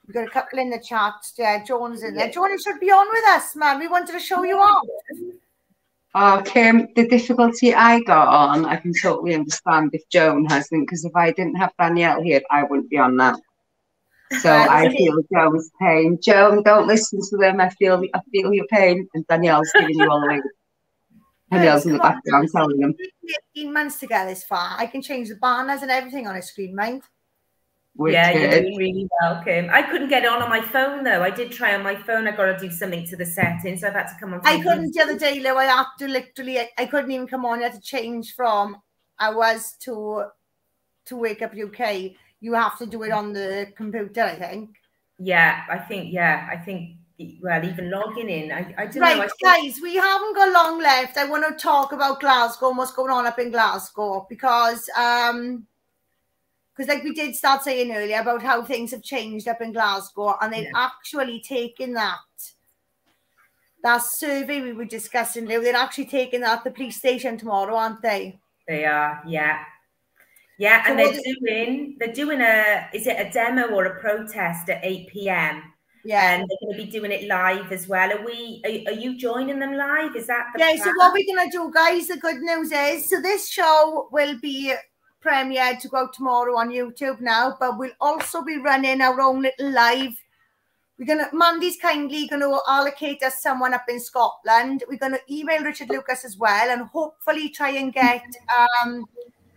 We've got a couple in the chat. Yeah, Joan's in there. Joan, you should be on with us, man. We wanted to show you off. Okay, the difficulty I got on, I can totally understand if Joan hasn't, because if I didn't have Danielle here, I wouldn't be on that. So I feel Joan's pain. Joan, don't listen to them. I feel your pain, and Danielle's giving you all away. Danielle's in the background telling them. 18 months to get this far. I can change the banners and everything on a screen, mind. Yeah, you're doing really well, Kim. I couldn't get on my phone, though. I did try on my phone. I got to do something to the settings, so I've had to come on. I couldn't the other day, Lou. I had to literally, I couldn't even come on. I had to change from hours to Wake Up UK. You have to do it on the computer, I think. Yeah, I think, well, even logging in, I don't know. Right, guys, we haven't got long left. I want to talk about Glasgow and what's going on up in Glasgow, because like we did start saying earlier about how things have changed up in Glasgow, and they've actually taken that survey we were discussing, they're actually taking that at the police station tomorrow, aren't they? They are, yeah. Yeah, and so they're doing is it a demo or a protest at 8 p.m? Yeah, and they're going to be doing it live as well. Are you joining them live? Is that the plan? So what we're going to do, guys, the good news is, so this show will be premiered to go out tomorrow on YouTube now, but we'll also be running our own little live. Mandy's kindly going to allocate us someone up in Scotland. We're going to email Richard Lucas as well, and hopefully try and get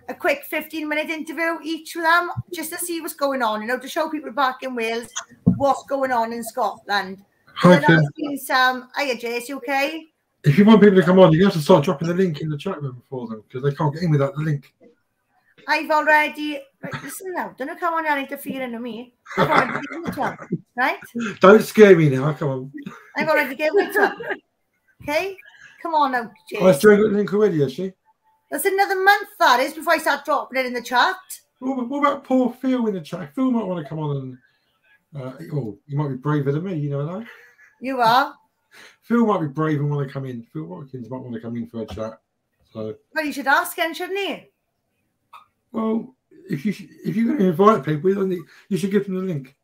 a quick 15-minute interview each with them, just to see what's going on, you know, to show people back in Wales what's going on in Scotland. Hi, Kim. Hiya, Jace, you okay? If you want people to come on, you have to start dropping the link in the chat room for them, because they can't get in without the link. I've already... Right, listen now. Don't come on and interfere into me. I've already given it to them, right? Don't scare me now. Come on. I've already given it to them. Okay? Come on now, Jace. Oh, has Joan got the link already, has she? That's another month, that is, before I start dropping it in the chat. What about poor Phil in the chat? Phil might want to come on and... you might be braver than me, you know that? You are. Phil might be brave and want to come in. Phil Watkins might want to come in for a chat. So. Well, you should ask him, shouldn't you? Well, if you're going to invite people, you should give them the link.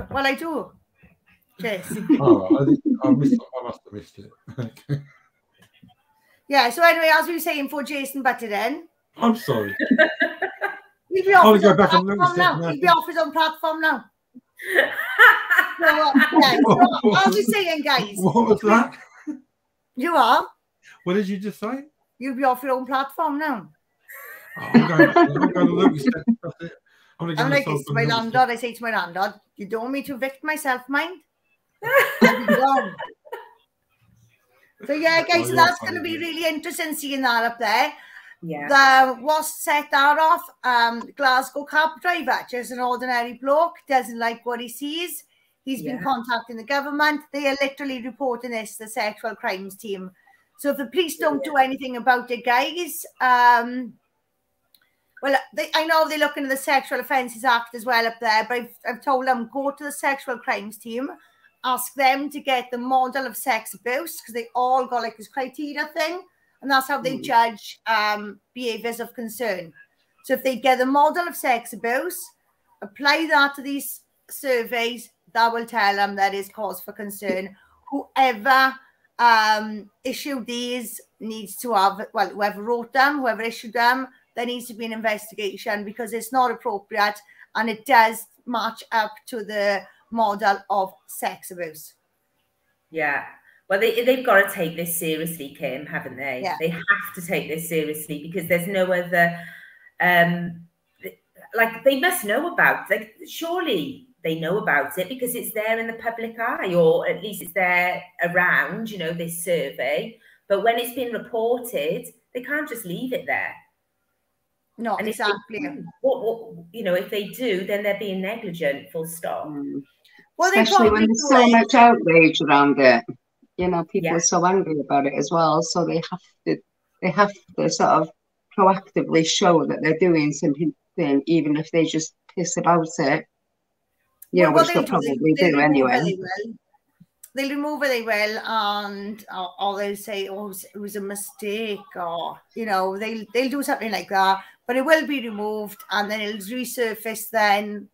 Well, I do. Yes. Oh, I must have missed it. Okay. Yeah, so anyway, as we were saying, before Jason butted in. I'm sorry. He'll be off his own platform now. He'll be off his own platform now. So, as we're saying, guys. What was that? You are. What did you just say? You'll be off your own platform now. Oh, I'm going to lose it. I'm like this to my landlord. I say to my landlord, you don't want me to evict myself, mind? I'll be gone. So yeah, guys, so that's going to be really interesting seeing that up there. Yeah. What's set that off? Glasgow cab driver, just an ordinary bloke, doesn't like what he sees. He's been contacting the government. They are literally reporting this to the sexual crimes team. So if the police don't do anything about it, guys, well, I know they're looking at the Sexual Offences Act as well up there, but I've told them, go to the sexual crimes team, ask them to get the model of sex abuse, because they all got like this criteria thing, and that's how they judge behaviours of concern. So if they get the model of sex abuse, apply that to these surveys, that will tell them that is cause for concern. Whoever issued these needs to have, well, whoever wrote them, whoever issued them, there needs to be an investigation, because it's not appropriate and it does match up to the model of sex abuse. Yeah. Well, they've got to take this seriously, Kim, haven't they? Yeah. They have to take this seriously, because there's no other... like they must know about, like surely they know about it because it's there in the public eye, or at least it's there around, you know, this survey. But when it's been reported, they can't just leave it there. No, and exactly. What you know, if they do, then they're being negligent, full stop. Well, especially when there's so much outrage around it. You know, people are so angry about it as well, so they have to sort of proactively show that they're doing something, even if they just piss about it. You know, which they'll probably do anyway. They'll remove it, they will, and or they'll say, "Oh, it was a mistake," or you know, they'll do something like that. But it will be removed, and then it'll resurface then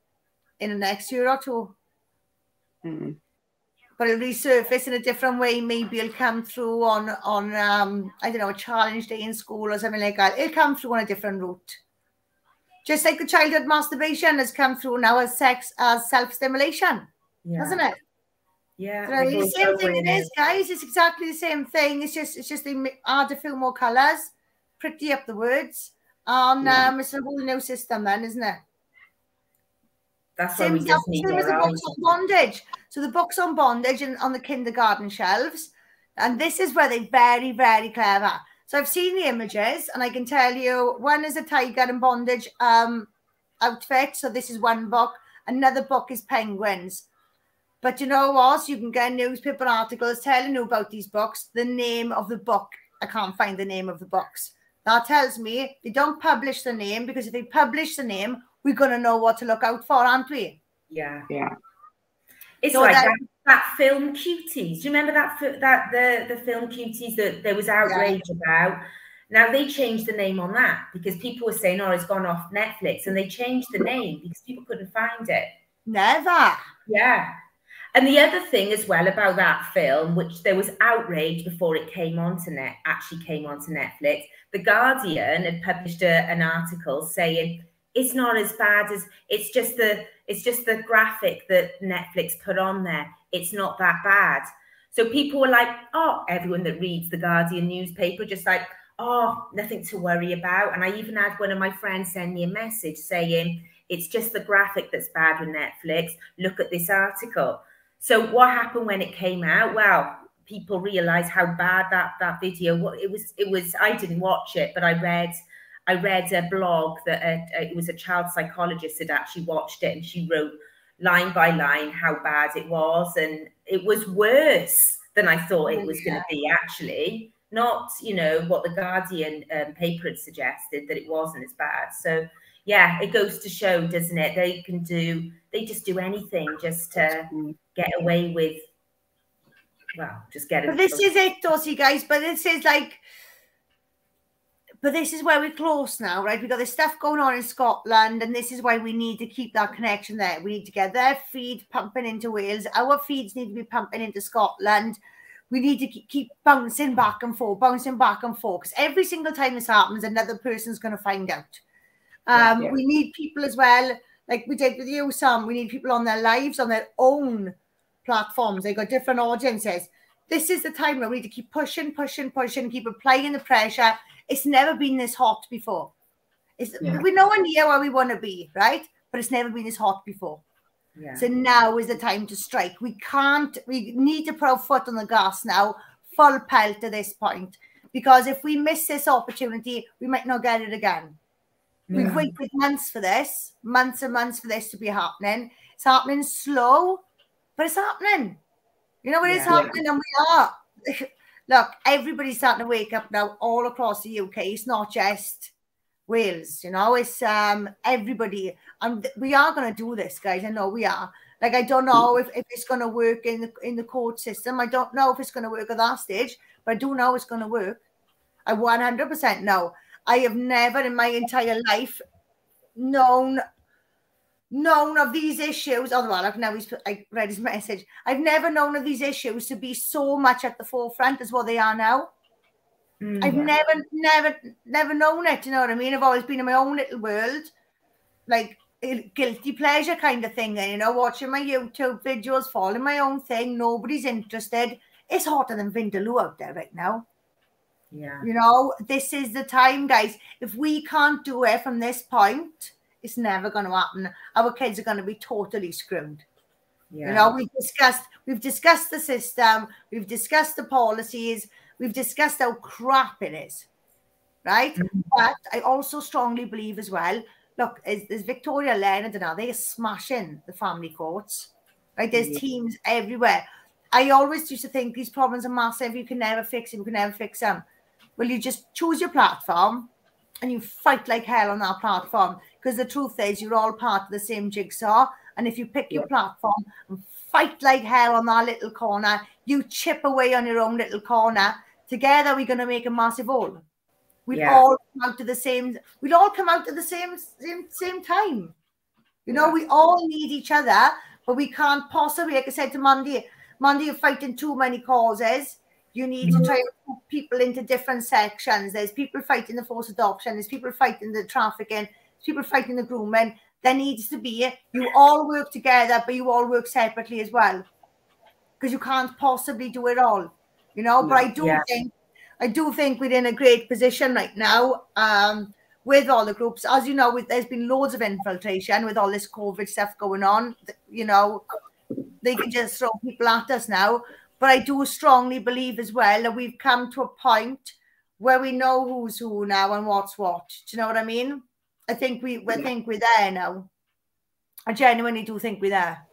in the next year or two. But it'll resurface in a different way. Maybe it'll come through on I don't know, a challenge day in school or something like that. It'll come through on a different route. Just like the childhood masturbation has come through now as self-stimulation, hasn't it? Yeah. So the same thing it is, guys. It's exactly the same thing. It's just they add a few more colours, pretty up the words. It's a whole new system then, isn't it? That's why we just need same as the books on bondage. So the books on bondage and on the kindergarten shelves, and this is where they're very, very clever. So I've seen the images, and I can tell you, one is a tiger and bondage outfit. So this is one book. Another book is penguins. But you know what? You can get newspaper articles telling you about these books. The name of the book, I can't find the name of the books. That tells me they don't publish the name, because if they publish the name, we're going to know what to look out for, aren't we? Yeah. It's so like that film Cuties. Do you remember the film Cuties that there was outrage about? Now they changed the name on that because people were saying, "Oh, it's gone off Netflix," and they changed the name because people couldn't find it. Never. Yeah. And the other thing as well about that film, which there was outrage before it came onto Netflix, The Guardian had published an article saying it's not as bad as it's just the graphic that Netflix put on there. It's not that bad. So people were like, oh, everyone that reads the Guardian newspaper, just like, oh, nothing to worry about. And I even had one of my friends send me a message saying, it's just the graphic that's bad with Netflix. Look at this article. So what happened when it came out? Well, people realized how bad that video was. It was. I didn't watch it, but I read a blog that it was a child psychologist had actually watched it, and she wrote line by line how bad it was, and it was worse than I thought it was going to be. Actually, not what the Guardian paper had suggested, that it wasn't as bad. So yeah, it goes to show, doesn't it? They just do anything just to get away with. Well, just get it. But this is it, Dossie, guys. But this is where we're close now, right? We've got this stuff going on in Scotland, and this is why we need to keep that connection there. We need to get their feed pumping into Wales. Our feeds need to be pumping into Scotland. We need to keep bouncing back and forth, because every single time this happens, another person's going to find out. We need people as well, like we did with you, Sam. We need people on their lives, on their own platforms. They've got different audiences. This is the time where we need to keep pushing, keep applying the pressure. It's never been this hot before. We're nowhere near where we want to be, right? But it's never been this hot before. Yeah. So now is the time to strike. We need to put our foot on the gas now, full pelt at this point. Because if we miss this opportunity, we might not get it again. Yeah. We've waited months and months for this to be happening. It's happening slow, but it's happening. You know, it is happening, and we are. Look, everybody's starting to wake up now all across the UK. It's not just Wales, it's everybody. And we are going to do this, guys. I know we are. Like, I don't know if it's going to work in the court system. I don't know if it's going to work at that stage, but I do know it's going to work. I 100% know. I have never in my entire life known of these issues. Oh, well, I read his message. I've never known of these issues to be so much at the forefront as what they are now. I've never known it. You know what I mean? I've always been in my own little world, like a guilty pleasure kind of thing. Watching my YouTube videos, following my own thing. Nobody's interested. It's hotter than Vindaloo out there right now. Yeah. This is the time, guys. If we can't do it from this point, It's never going to happen. Our kids are going to be totally screwed. Yeah. You know, we've discussed the system, we've discussed the policies, we've discussed how crap it is, right? But I also strongly believe as well, look, there's Victoria Leonard and now they're smashing the family courts, right? There's teams everywhere. I always used to think these problems are massive, you can never fix them, you can never fix them. Well, you just choose your platform and you fight like hell on that platform, because the truth is you're all part of the same jigsaw. And if you pick your platform and fight like hell on that little corner, you chip away on your own little corner, together we're going to make a massive whole. We'll all come out to the same, we'll all come out at the same time. You know, we all need each other, but we can't possibly, like I said to Mandy, you're fighting too many causes. You need to try and put people into different sections. There's people fighting the forced adoption. There's people fighting the trafficking. There's people fighting the grooming. There needs to be, you all work together, but you all work separately as well. Because you can't possibly do it all, you know. But I do think we're in a great position right now with all the groups. As you know, there's been loads of infiltration with all this COVID stuff going on. You know, they can just throw people at us now. But I do strongly believe as well that we've come to a point where we know who's who now and what's what. Do you know what I mean? I think we're there now. I genuinely do think we're there.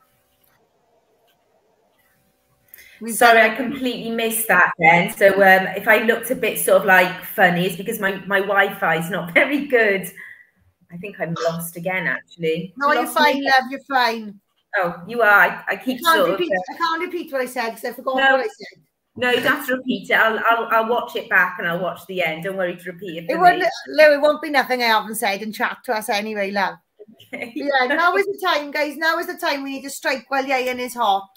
Sorry, I completely missed that then. So if I looked a bit sort of like funny, it's because my Wi-Fi is not very good. I think I'm lost again, actually. No, you're fine, love. You're fine. Oh, you are. I keep I can't repeat what I said because I forgot what I said. No, you don't have to repeat it. I'll watch it back and I'll watch the end. Don't worry to repeat it. It won't be nothing I haven't said and chat to us anyway, love. Okay. Yeah, now is the time, guys. Now is the time we need to strike while the iron is hot.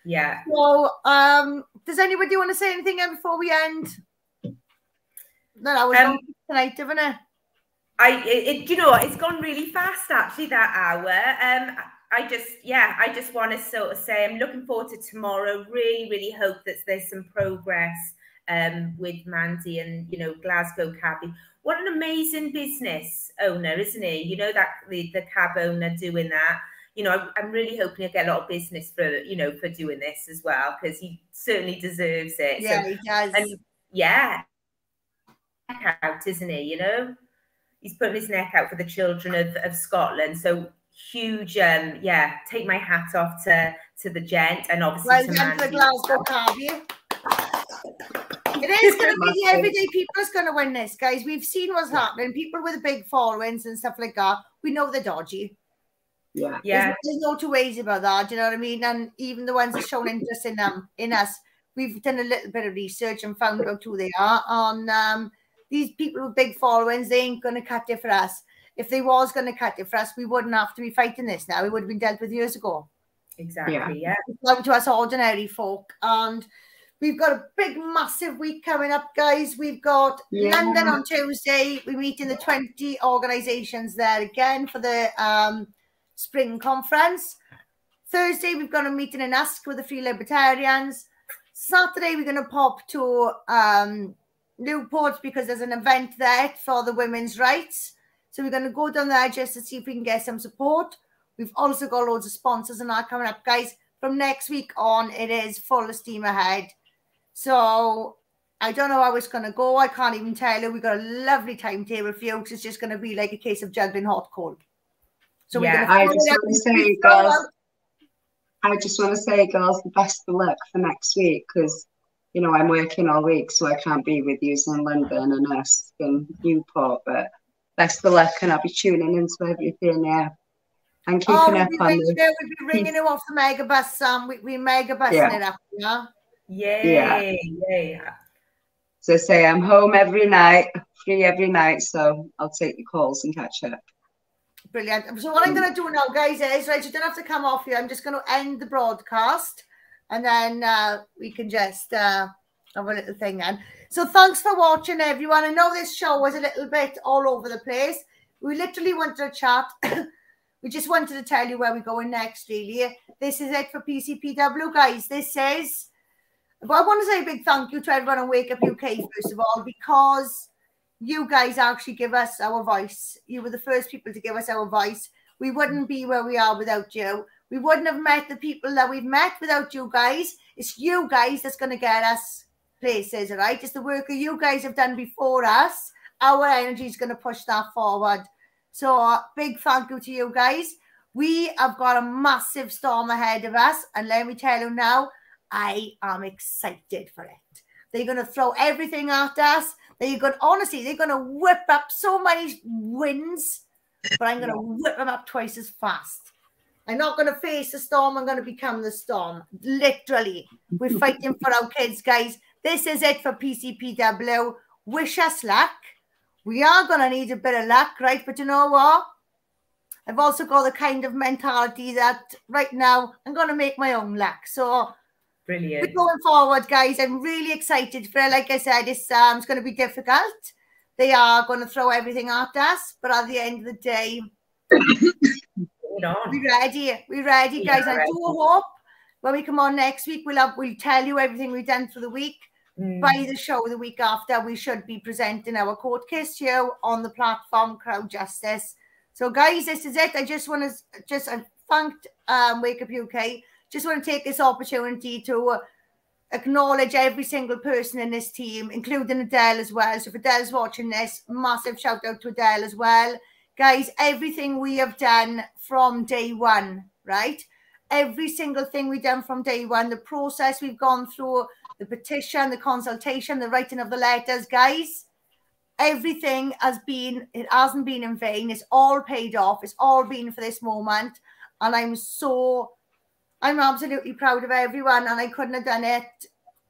Yeah. So, does anybody want to say anything before we end? No, that was long tonight, isn't it? You know what? It's gone really fast, actually, that hour. I just want to sort of say I'm looking forward to tomorrow. Really, really hope that there's some progress with Mandy and, you know, Glasgow Cabby. What an amazing business owner, isn't he? You know, that the cab owner doing that. You know, I'm really hoping he'll get a lot of business for, you know, for doing this as well, because he certainly deserves it. Yeah, so, he does. And yeah, out, isn't he? You know, he's putting his neck out for the children of Scotland. So huge, take my hat off to the gent, and obviously to the Glasgow Cabby. It is going to be the everyday people that's going to win this, guys. We've seen what's happening. People with big followings and stuff like that, we know they're dodgy. Yeah. There's no two ways about that. Do you know what I mean? And even the ones that shown interest in us, we've done a little bit of research and found out who they are. On these people with big followings, they ain't going to cut it for us. If they was going to cut it for us, we wouldn't have to be fighting this now. It would have been dealt with years ago. Exactly. Yeah. It's down to us ordinary folk. And we've got a big, massive week coming up, guys. We've got London on Tuesday. We're meeting the 20 organisations there again for the spring conference. Thursday, we've got a meeting in Usk with the Free Libertarians. Saturday, we're going to pop to Newport because there's an event there for the women's rights. So we're going to go down there just to see if we can get some support. We've also got loads of sponsors and that coming up, guys. From next week on, it is full steam ahead. So I don't know how it's going to go. I can't even tell you. We've got a lovely timetable for you. It's just going to be like a case of juggling hot cold. So I just want to say, girls, the best of luck for next week, because, you know, I'm working all week, so I can't be with you in London and us in Newport. But best of luck, and I'll be tuning into everything. Yeah, and keeping up on we'll be ringing you off the megabus, Sam. We megabussing it up, yeah. So say I'm home every night, free every night, so I'll take the calls and catch up. Brilliant. So what I'm going to do now, guys, is you don't have to come off here. I'm just going to end the broadcast, and then we can just have a little thing then. So thanks for watching, everyone. I know this show was a little bit all over the place. We literally wanted to chat. We just wanted to tell you where we're going next, really. This is it for PCPW, guys. This is... But I want to say a big thank you to everyone on Wake Up UK, first of all, because you guys actually give us our voice. You were the first people to give us our voice. We wouldn't be where we are without you. We wouldn't have met the people that we've met without you guys. It's you guys that's going to get us places, all right? It's the work that you guys have done before us. Our energy is going to push that forward. So big thank you to you guys. We have got a massive storm ahead of us. And let me tell you now, I am excited for it. They're going to throw everything at us. Honestly, they're going to whip up so many winds, but I'm going to whip them up twice as fast. I'm not going to face the storm. I'm going to become the storm. Literally. We're fighting for our kids, guys. This is it for PCPW. Wish us luck. We are going to need a bit of luck, right? But you know what? I've also got the kind of mentality that right now I'm going to make my own luck. So brilliant. We're going forward, guys. I'm really excited for it. Like I said, it's going to be difficult. They are going to throw everything at us. But at the end of the day, we're ready. We're ready, guys. I do hope when we come on next week, we'll tell you everything we've done for the week. By the show the week after, we should be presenting our court case here on the platform Crowd Justice. So, guys, this is it. I just want to thank Wake Up UK. Just want to take this opportunity to acknowledge every single person in this team, including Adele as well. So if Adele's watching this, massive shout out to Adele as well. Guys, everything we have done from day one, right? Every single thing we've done from day one, the process we've gone through, the petition, the consultation, the writing of the letters, guys, everything it hasn't been in vain. It's all paid off. It's all been for this moment. And I'm absolutely proud of everyone. And I couldn't have done it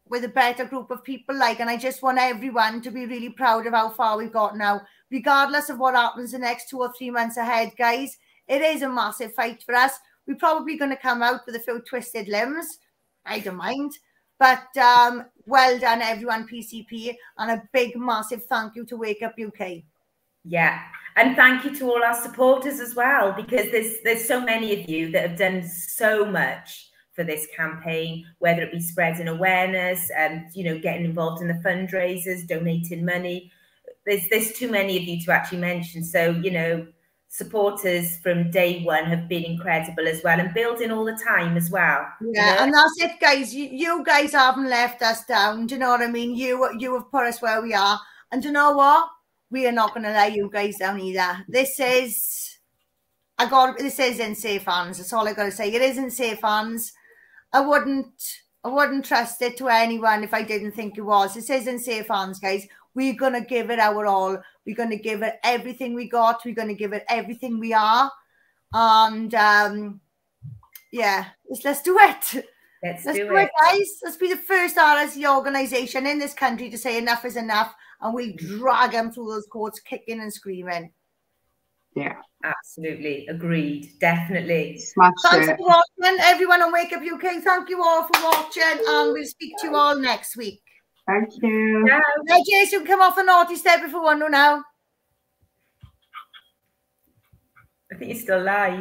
with a better group of people. And I just want everyone to be really proud of how far we've got now. Regardless of what happens the next 2 or 3 months ahead, guys, it is a massive fight for us. We're probably going to come out with a few twisted limbs. I don't mind. But well done, everyone, PCP. And a big, massive thank you to Wake Up UK. Yeah. And thank you to all our supporters as well, because there's so many of you that have done so much for this campaign, whether it be spreading awareness and, getting involved in the fundraisers, donating money. There's too many of you to actually mention. So, supporters from day one have been incredible as well, and building all the time as well. Yeah, and that's it, guys. You guys haven't left us down. Do you know what I mean? You have put us where we are. And do you know what? We are not going to let you guys down either. This is in safe hands. That's all I got to say. It is in safe hands. I wouldn't trust it to anyone if I didn't think it was. This is in safe hands, guys. We're going to give it our all. We're going to give it everything we got. We're going to give it everything we are. And yeah, let's do it. Let's do it, guys. Let's be the first RSE organisation in this country to say enough is enough. And we'll drag them through those courts, kicking and screaming. Yeah. Absolutely. Agreed. Definitely. Thanks for watching, everyone on Wake Up UK. Thank you all for watching. And we'll speak to you all next week. Thank you. Now, Jason, come off a naughty step if you want to now. I think you're still live.